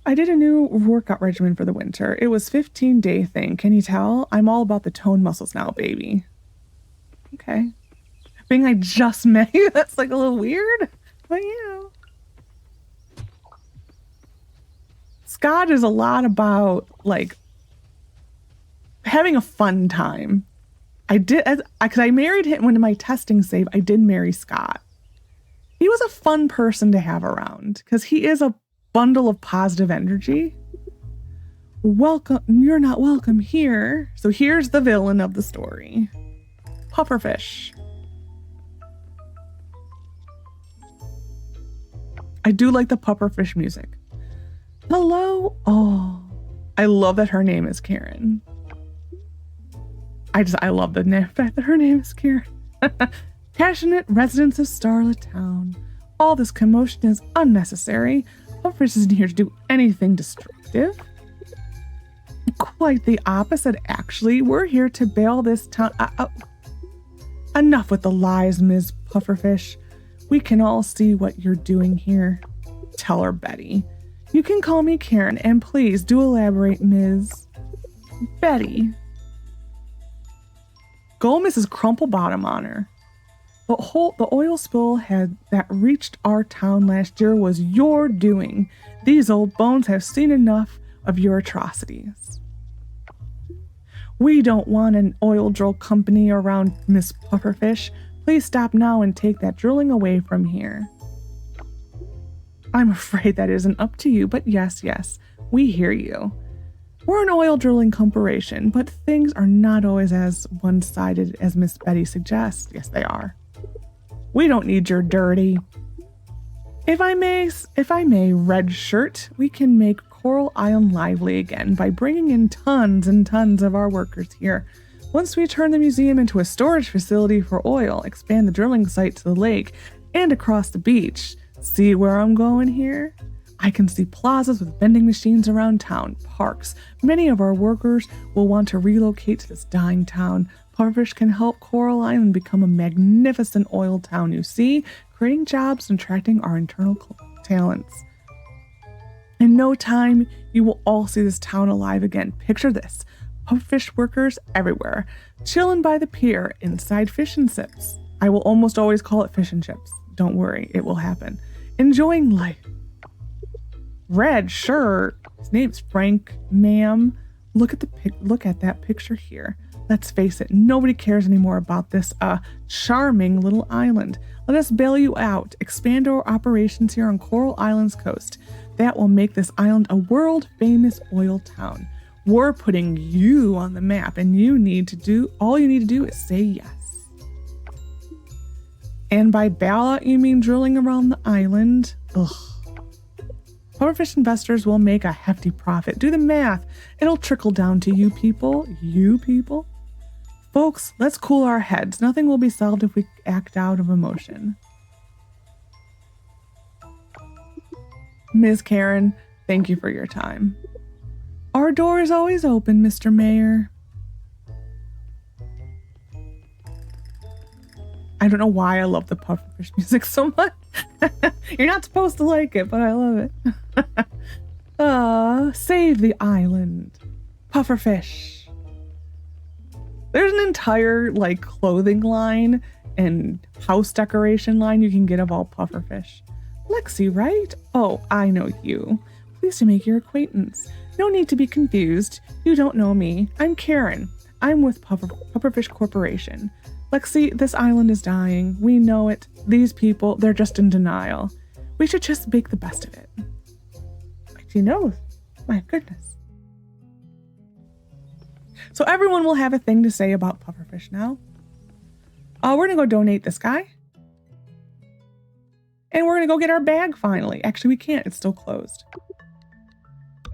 S1: I did a new workout regimen for the winter. It was 15-day thing. Can you tell? I'm all about the tone muscles now, baby. Okay. Being I just met you, that's like a little weird. But Scott is a lot about like having a fun time. Because I married him when in my testing save, I did marry Scott. He was a fun person to have around because he is a bundle of positive energy. Welcome, you're not welcome here. So here's the villain of the story. Pufferfish. I do like the Pufferfish music. Hello. Oh, I love that her name is Karen. I love the fact that her name is Karen. Passionate residents of Starlit Town. All this commotion is unnecessary. Pufferfish isn't here to do anything destructive. Quite the opposite, actually. We're here to bail this town. Enough with the lies, Ms. Pufferfish. We can all see what you're doing here. Tell her, Betty. You can call me Karen, and please do elaborate, Ms. Betty. Go, Mrs. Crumplebottom on her. The oil spill that reached our town last year was your doing. These old bones have seen enough of your atrocities. We don't want an oil drill company around, Miss Pufferfish. Please stop now and take that drilling away from here. I'm afraid that isn't up to you, but yes, we hear you. We're an oil drilling corporation, but things are not always as one-sided as Miss Betty suggests. Yes, they are. We don't need your dirty. If I may, Red Shirt, we can make Coral Island lively again by bringing in tons and tons of our workers here. Once we turn the museum into a storage facility for oil, expand the drilling site to the lake and across the beach. See where I'm going here? I can see plazas with vending machines around town, parks. Many of our workers will want to relocate to this dying town. Pufferfish can help Coral Island become a magnificent oil town, you see, creating jobs and attracting our internal talents. In no time, you will all see this town alive again. Picture this. Pufferfish workers everywhere, chilling by the pier inside fish and chips. I will almost always call it fish and chips. Don't worry, it will happen. Enjoying life. Red Shirt. His name's Frank, ma'am. Look at that picture here. Let's face it, nobody cares anymore about this charming little island. Let us bail you out. Expand our operations here on Coral Island's coast. That will make this island a world-famous oil town. We're putting you on the map, and all you need to do is say yes. And by bail out, you mean drilling around the island? Ugh. Pufferfish investors will make a hefty profit. Do the math. It'll trickle down to you people. Folks, let's cool our heads. Nothing will be solved if we act out of emotion. Ms. Karen, thank you for your time. Our door is always open, Mr. Mayor. I don't know why I love the Pufferfish music so much. You're not supposed to like it, but I love it. Save the island. Pufferfish. There's an entire clothing line and house decoration line you can get of all Pufferfish. Lexi, right? Oh, I know you. Pleased to make your acquaintance. No need to be confused. You don't know me. I'm Karen. I'm with Pufferfish Corporation. Lexi, this island is dying. We know it. These people, they're just in denial. We should just make the best of it. She knows. My goodness. So everyone will have a thing to say about Pufferfish now. We're going to go donate this guy. And we're going to go get our bag finally. Actually, we can't. It's still closed.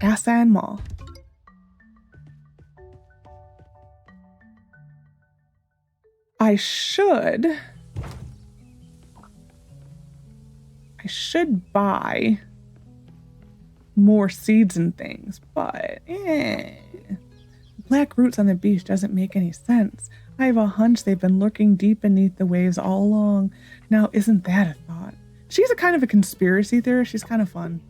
S1: Asan Mall. I should buy more seeds and things, but black roots on the beach doesn't make any sense. I have a hunch they've been lurking deep beneath the waves all along. Now, isn't that a thought? She's a kind of a conspiracy theorist. She's kind of fun.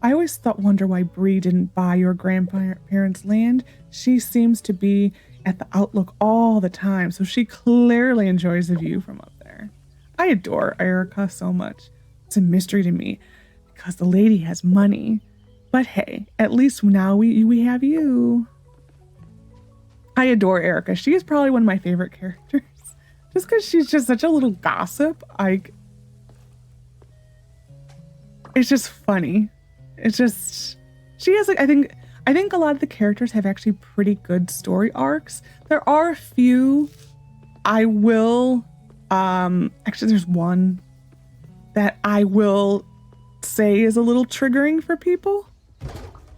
S1: I always wonder why Bree didn't buy your grandparents' land. She seems to be at the Outlook all the time, so she clearly enjoys the view from up there. I adore Erica so much. It's a mystery to me because the lady has money. But hey, at least now we have you. I adore Erica. She is probably one of my favorite characters. Just because she's just such a little gossip. It's just funny. It's just, she has like, I think a lot of the characters have actually pretty good story arcs. There are a few I will, actually there's one that I will say is a little triggering for people.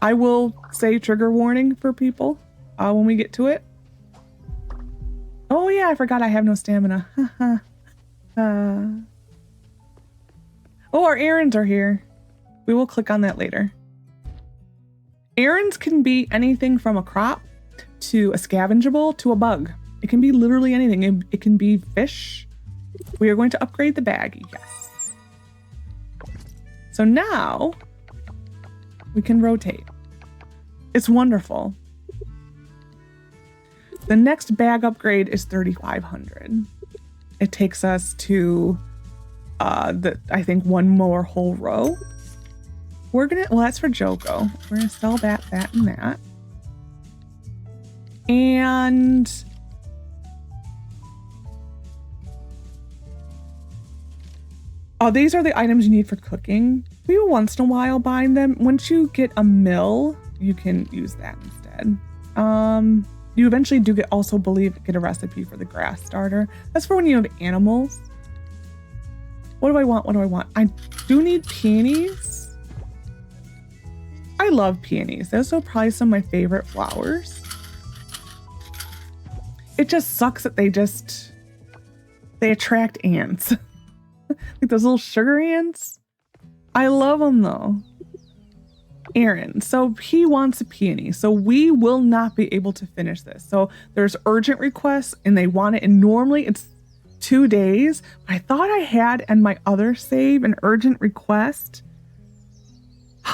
S1: I will say trigger warning for people when we get to it. Oh yeah, I forgot I have no stamina. Oh, our errands are here. We will click on that later. Errands can be anything from a crop to a scavengeable to a bug. It can be literally anything. It can be fish. We are going to upgrade the bag, yes. So now we can rotate. It's wonderful. The next bag upgrade is 3,500. It takes us to I think one more whole row. We're gonna, well, that's for Joko. We're gonna sell that, and that. And oh, these are the items you need for cooking. We will once in a while bind them. Once you get a mill, you can use that instead. You eventually do get a recipe for the grass starter. That's for when you have animals. What do I want? I do need peonies. I love peonies. Those are probably some of my favorite flowers. It just sucks that they attract ants. Like those little sugar ants. I love them though. Aaron, so he wants a peony. So we will not be able to finish this. So there's urgent requests and they want it. And normally it's 2 days. But I thought I had in my other save an urgent request.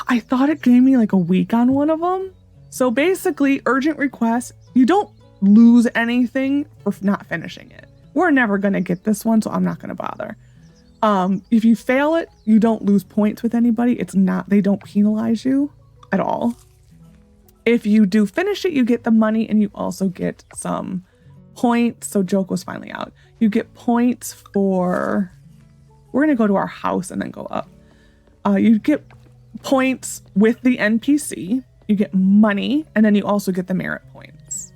S1: I thought it gave me like a week on one of them. So basically, urgent requests, you don't lose anything for not finishing it. We're never going to get this one, so I'm not going to bother. If you fail it, you don't lose points with anybody. They don't penalize you at all. If you do finish it, you get the money and you also get some points. So Joko's finally out. You get points for, we're going to go to our house and then go up. You get points with the NPC, you get money, and then you also get the merit points.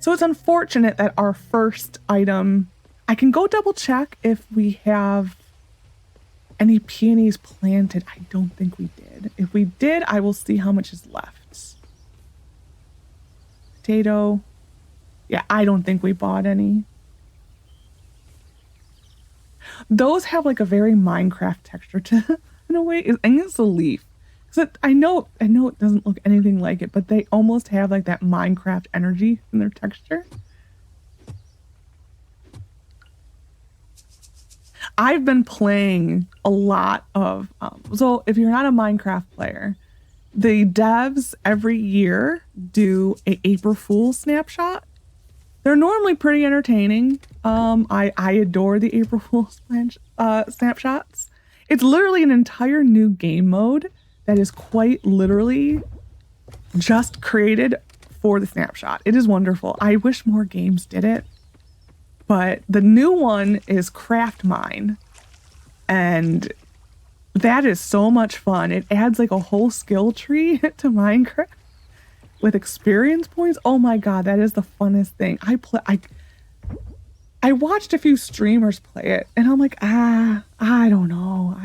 S1: So it's unfortunate that our first item, I can go double check if we have any peonies planted. I don't think we did. If we did, I will see how much is left. Potato. Yeah, I don't think we bought any. Those have like a very Minecraft texture to them in a way. I think it's a leaf. I know it doesn't look anything like it, but they almost have like that Minecraft energy in their texture. I've been playing a lot of, so if you're not a Minecraft player, the devs every year do a April Fool's snapshot. They're normally pretty entertaining. I adore the April Fool's snapshots. It's literally an entire new game mode that is quite literally just created for the snapshot. It is wonderful. I wish more games did it, but the new one is Craft Mine, and that is so much fun. It adds like a whole skill tree to Minecraft with experience points. Oh my god, that is the funnest thing. I watched a few streamers play it, and I'm like, I don't know.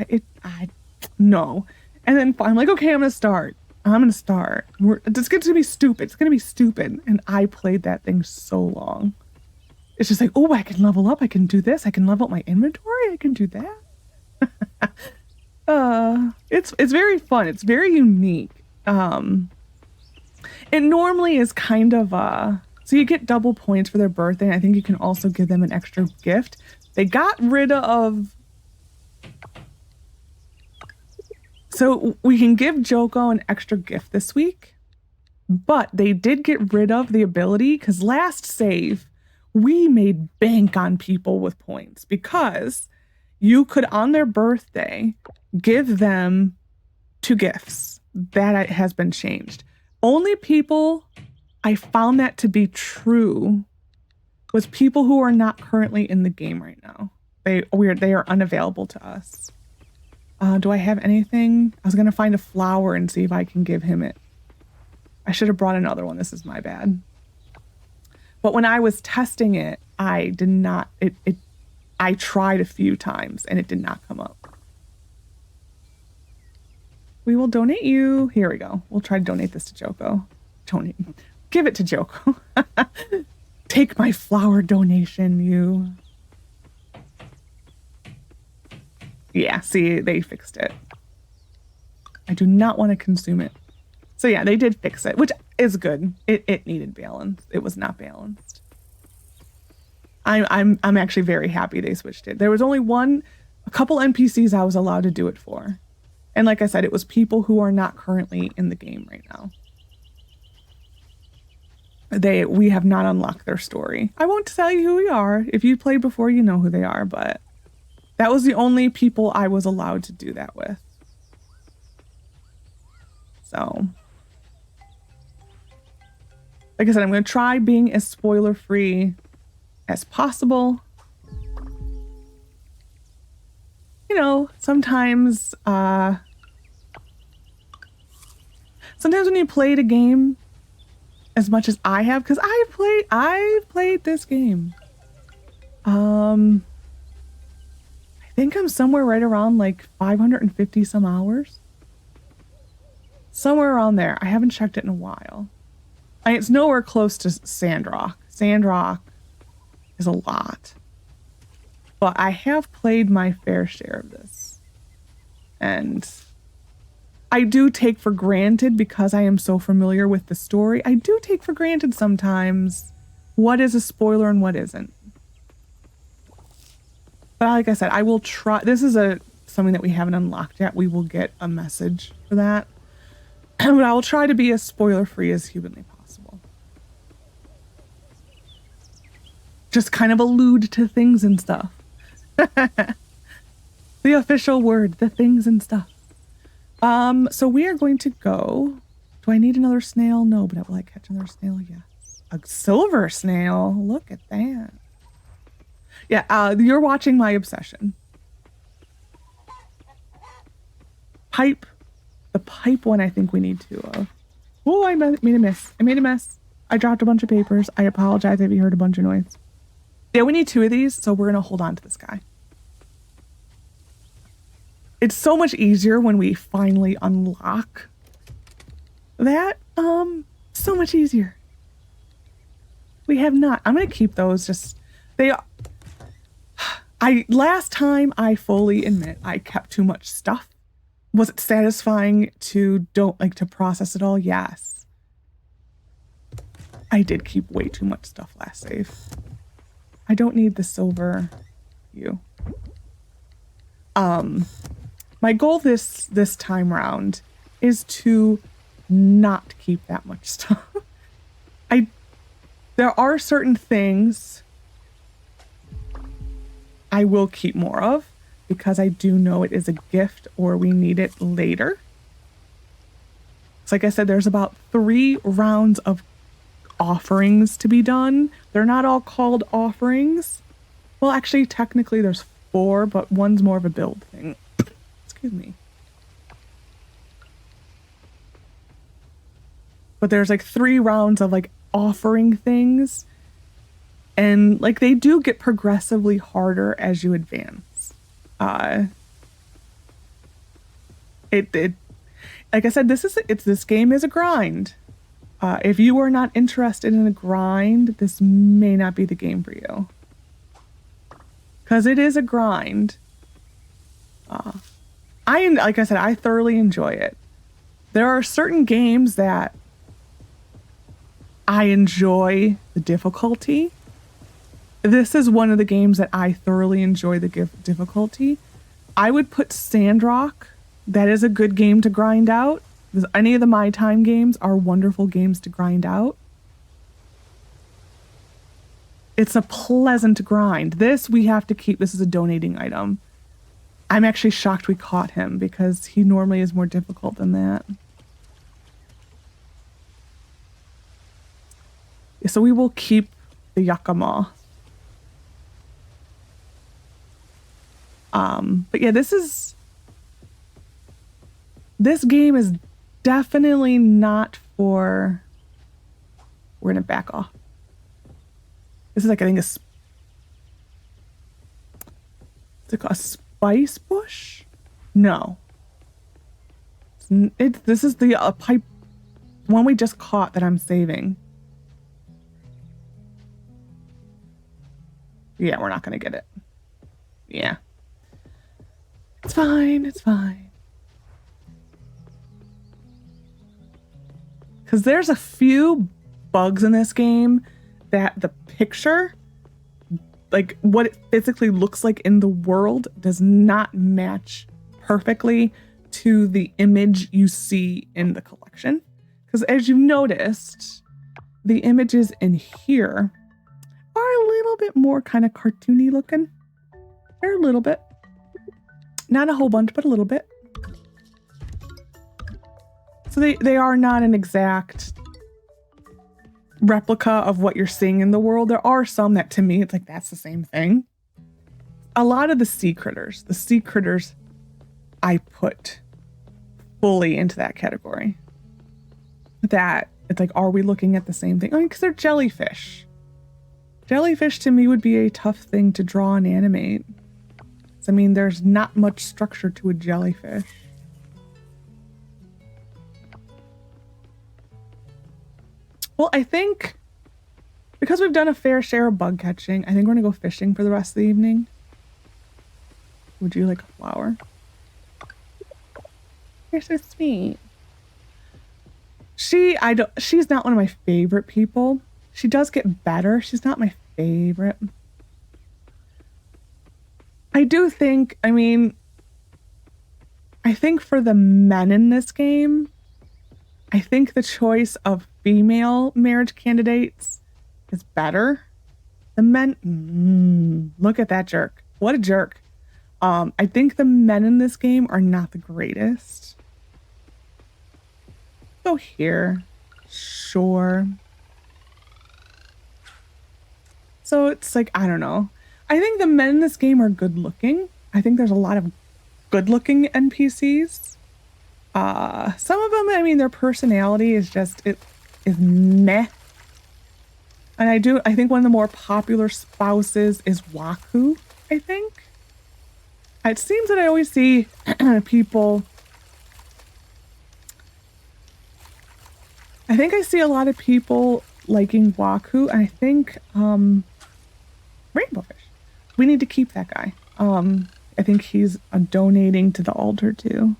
S1: No. And then I'm like, okay, I'm gonna start. It's gonna be stupid. And I played that thing so long. It's just like, oh, I can level up. I can do this. I can level up my inventory. I can do that. It's very fun. It's very unique. It normally is kind of so you get double points for their birthday. And I think you can also give them an extra gift. They got rid of, so we can give Joko an extra gift this week, but they did get rid of the ability because last save we made bank on people with points because you could on their birthday give them 2 gifts. That has been changed. Only people I found that to be true was people who are not currently in the game right now. They are unavailable to us. Do I have anything? I was going to find a flower and see if I can give him it. I should have brought another one. This is my bad. But when I was testing it, I did not, I tried a few times and it did not come up. We will donate you. Here we go. We'll try to donate this to Joko. Donate. Give it to Joko. Take my flower donation, you. Yeah, see, they fixed it. I do not want to consume it. So yeah, they did fix it, which is good. It needed balance. It was not balanced. I'm actually very happy they switched it. There was only a couple NPCs I was allowed to do it for. And like I said, it was people who are not currently in the game right now. We have not unlocked their story. I won't tell you who we are. If you played before, you know who they are, but that was the only people I was allowed to do that with. So, like I said, I'm going to try being as spoiler-free as possible. You know, sometimes when you played a game as much as I have, because I've played this game. I think I'm somewhere right around like 550 some hours. Somewhere around there. I haven't checked it in a while. It's nowhere close to Sandrock. Sandrock is a lot. But I have played my fair share of this. And I do take for granted, because I am so familiar with the story, I do take for granted sometimes what is a spoiler and what isn't. But like I said, I will try. This is something that we haven't unlocked yet. We will get a message for that. But I will try to be as spoiler-free as humanly possible. Just kind of allude to things and stuff. The official word, the things and stuff. So we are going to go. Do I need another snail? No, but will I catch another snail? Yes. A silver snail. Look at that. Yeah, you're watching my obsession. Pipe. The pipe one I think we need 2 of. Oh, I made a miss. I made a mess. I dropped a bunch of papers. I apologize if you heard a bunch of noise. Yeah, we need 2 of these, so we're going to hold on to this guy. It's so much easier when we finally unlock that. So much easier. We have not. I'm going to keep those. Last time, I fully admit I kept too much stuff. Was it satisfying to process it all? Yes. I did keep way too much stuff last save. I don't need the silver you. My goal this time round is to not keep that much stuff. There are certain things I will keep more of, because I do know it is a gift or we need it later. So like I said, there's about 3 rounds of offerings to be done. They're not all called offerings. Well, actually, technically there's 4, but one's more of a build thing. Excuse me. But there's like 3 rounds of like offering things. And like they do get progressively harder as you advance. Like I said, this game is a grind. If you are not interested in a grind, this may not be the game for you. Because it is a grind. Like I said, I thoroughly enjoy it. There are certain games that I enjoy the difficulty. This is one of the games that I thoroughly enjoy the difficulty. I would put Sandrock. That is a good game to grind out. Any of the My Time games are wonderful games to grind out. It's a pleasant grind. This we have to keep. This is a donating item. I'm actually shocked we caught him because he normally is more difficult than that. So we will keep the Yakima. But yeah, this game is definitely not for, we're gonna back off. This is like, I think it's like a spice bush? No. This is the pipe one we just caught that I'm saving. Yeah, we're not gonna get it. Yeah. It's fine, it's fine. Because there's a few bugs in this game that the picture, like what it physically looks like in the world, does not match perfectly to the image you see in the collection. Because as you've noticed, the images in here are a little bit more kind of cartoony looking. They're a little bit. Not a whole bunch, but a little bit. So they are not an exact replica of what you're seeing in the world. There are some that, to me, it's like, that's the same thing. A lot of the sea critters I put fully into that category. That, it's like, are we looking at the same thing? I mean, because they're jellyfish. Jellyfish, to me, would be a tough thing to draw and animate. I mean, there's not much structure to a jellyfish. Well, I think because we've done a fair share of bug catching, I think we're gonna go fishing for the rest of the evening. Would you like a flower? You're so sweet. She's not one of my favorite people. She does get better. She's not my favorite. I do think, I mean, I think for the men in this game, I think the choice of female marriage candidates is better. The men, look at that jerk. What a jerk. I think the men in this game are not the greatest. Go here. Sure. So it's like, I don't know. I think the men in this game are good looking. I think there's a lot of good looking NPCs. Some of them, I mean, their personality is just, it is meh. And I think one of the more popular spouses is Waku, I think. It seems that I always see people, I think I see a lot of people liking Waku, and I think Rainbow Fish. We need to keep that guy. I think he's donating to the altar too.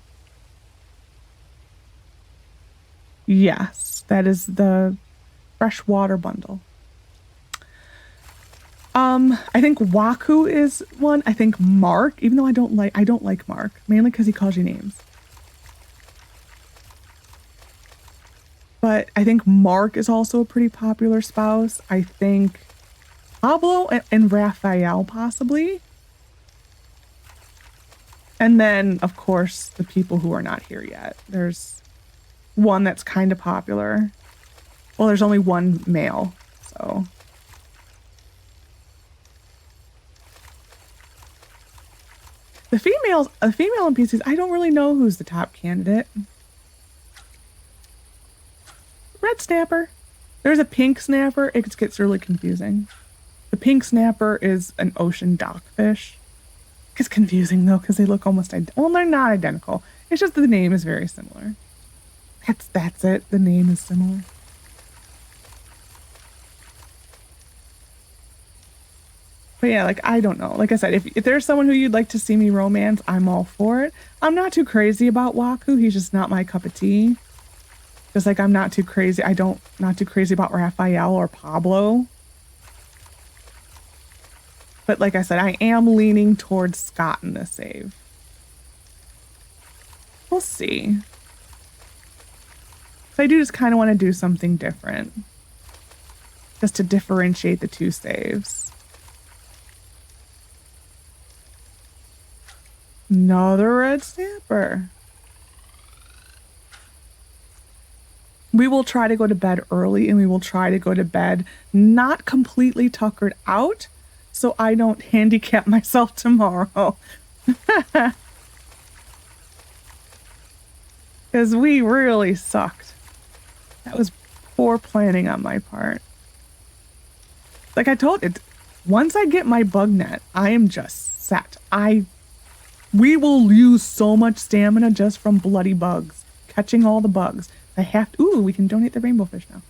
S1: Yes, that is the freshwater bundle. I think Waku is one. I think Mark, even though I don't like Mark, mainly because he calls you names. But I think Mark is also a pretty popular spouse. I think Pablo and Raphael possibly. And then, of course, the people who are not here yet. There's one that's kind of popular. Well, there's only one male, so. The female NPCs, I don't really know who's the top candidate. Red snapper. There's a pink snapper. It gets really confusing. The pink snapper is an ocean dockfish. It's confusing though, because they look almost identical. Well, they're not identical. It's just that the name is very similar. That's it. The name is similar. But yeah, like, I don't know. Like I said, if there's someone who you'd like to see me romance, I'm all for it. I'm not too crazy about Waku. He's just not my cup of tea. Just like I'm not too crazy. Not too crazy about Raphael or Pablo. But like I said, I am leaning towards Scott in this save. We'll see. So I do just kind of want to do something different. Just to differentiate the two saves. Another red snapper. We will try to go to bed early, and we will try to go to bed not completely tuckered out so I don't handicap myself tomorrow. Because we really sucked. That was poor planning on my part. Like I told it, once I get my bug net, I am just set. We will use so much stamina just from bloody bugs, catching all the bugs. Ooh, we can donate the rainbow fish now.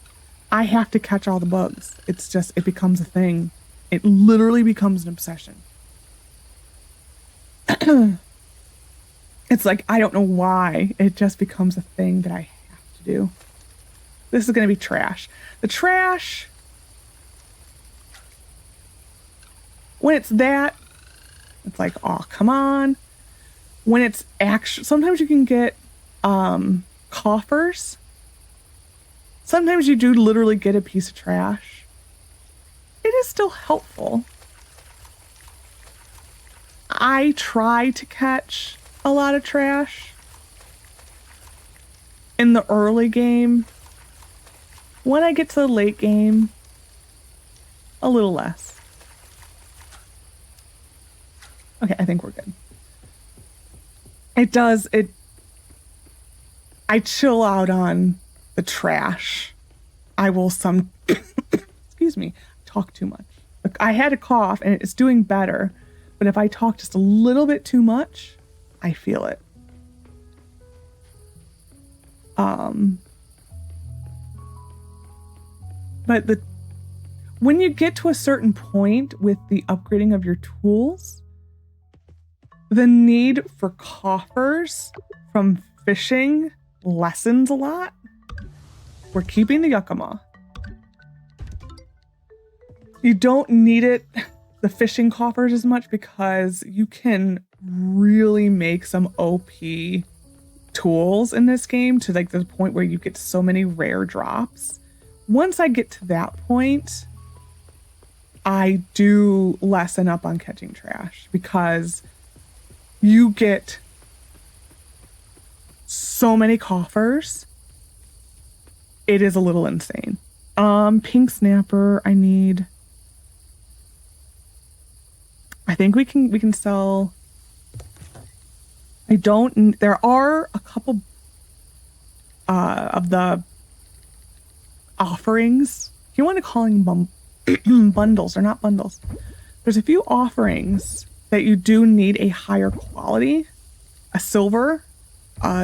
S1: I have to catch all the bugs. It's just, it becomes a thing. It literally becomes an obsession. It's like, I don't know why. It just becomes a thing that I have to do. This is going to be trash. The trash, when it's that, it's like, oh, come on. When it's actually, sometimes you can get coffers. Sometimes you do literally get a piece of trash. It is still helpful. I try to catch a lot of trash in the early game. When I get to the late game, a little less. Okay, I think we're good. I chill out on the trash. I will excuse me, talk too much. Look, I had a cough and it's doing better, but if I talk just a little bit too much, I feel it. But when you get to a certain point with the upgrading of your tools, the need for coffers from fishing lessens a lot. We're keeping the Yakima. You don't need it, the fishing coffers, as much because you can really make some OP tools in this game to like the point where you get so many rare drops. Once I get to that point, I do lessen up on catching trash because you get so many coffers. It is a little insane. Pink snapper, I think we can sell. There are a couple of the offerings. You want to call them bundles, they're not bundles. There's a few offerings that you do need a higher quality, a silver.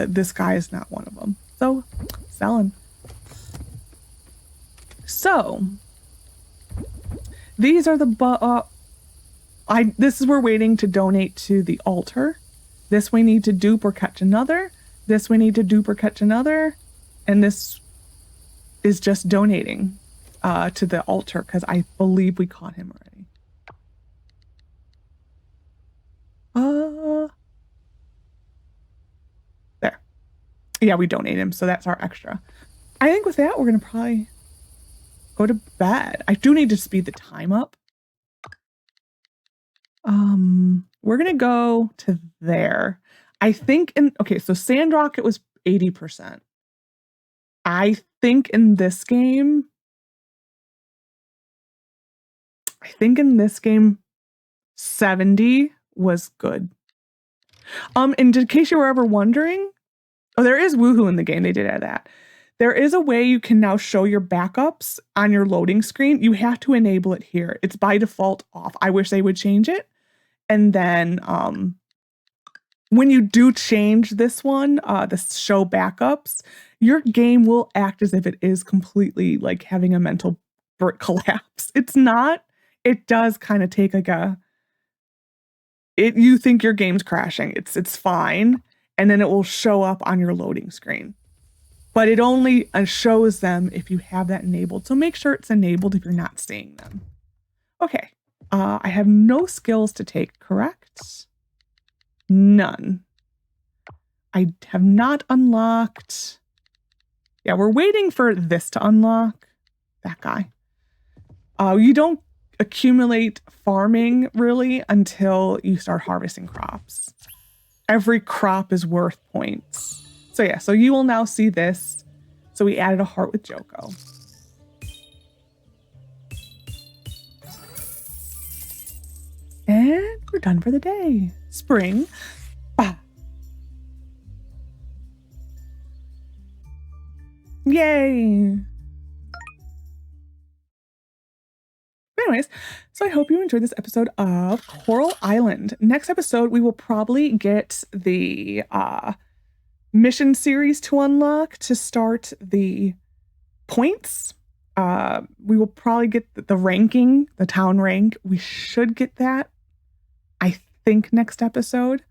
S1: This guy is not one of them. So, selling. So, these are the this is we're waiting to donate to the altar. This we need to dupe or catch another. This we need to dupe or catch another. And this is just donating to the altar because I believe we caught him already. There. Yeah, we donate him, so that's our extra. I think with that, we're going to probably go to bed. I do need to speed the time up. We're going to go to there. I think okay, so Sand Rocket was 80%. I think in this game, 70 was good. In case you were ever wondering, there is Woohoo in the game. They did add that. There is a way you can now show your backups on your loading screen. You have to enable it here. It's by default off. I wish they would change it. And then when you do change this one, the show backups, your game will act as if it is completely like having a mental collapse. It's not. it does kind of take like you think your game's crashing. It's fine. And then it will show up on your loading screen. But it only shows them if you have that enabled. So make sure it's enabled if you're not seeing them. Okay. I have no skills to take, correct? None. I have not unlocked. Yeah, we're waiting for this to unlock. That guy. You don't accumulate farming really until you start harvesting crops. Every crop is worth points. So yeah, so you will now see this. So we added a heart with Joko. And we're done for the day. Spring. Ah. Yay. Anyways, so I hope you enjoyed this episode of Coral Island. Next episode, we will probably get the mission series to unlock to start the points. We will probably get the ranking, the town rank. We should get that, I think, next episode.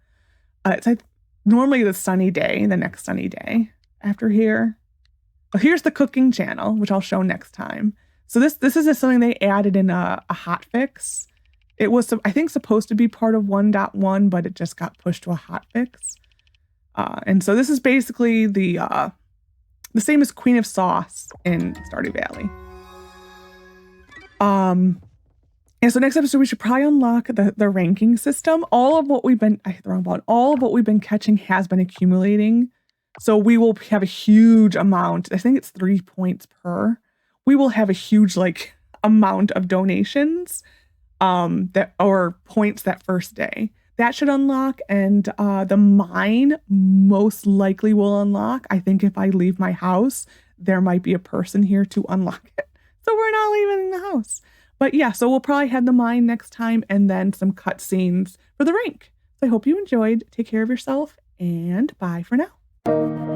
S1: It's like normally the sunny day, the next sunny day after here. Well, here's the cooking channel, which I'll show next time. So this is just something they added in a hotfix. It was, I think, supposed to be part of 1.1, but it just got pushed to a hotfix. And so this is basically the same as Queen of Sauce in Stardew Valley. And so next episode we should probably unlock the ranking system. All of what we've been catching has been accumulating. So we will have a huge amount. I think it's 3 points per. We will have a huge amount of donations or points that first day. That should unlock, and the mine most likely will unlock. I think if I leave my house, there might be a person here to unlock it. So we're not leaving the house. But yeah, so we'll probably have the mine next time and then some cutscenes for the rank. So I hope you enjoyed. Take care of yourself, and bye for now.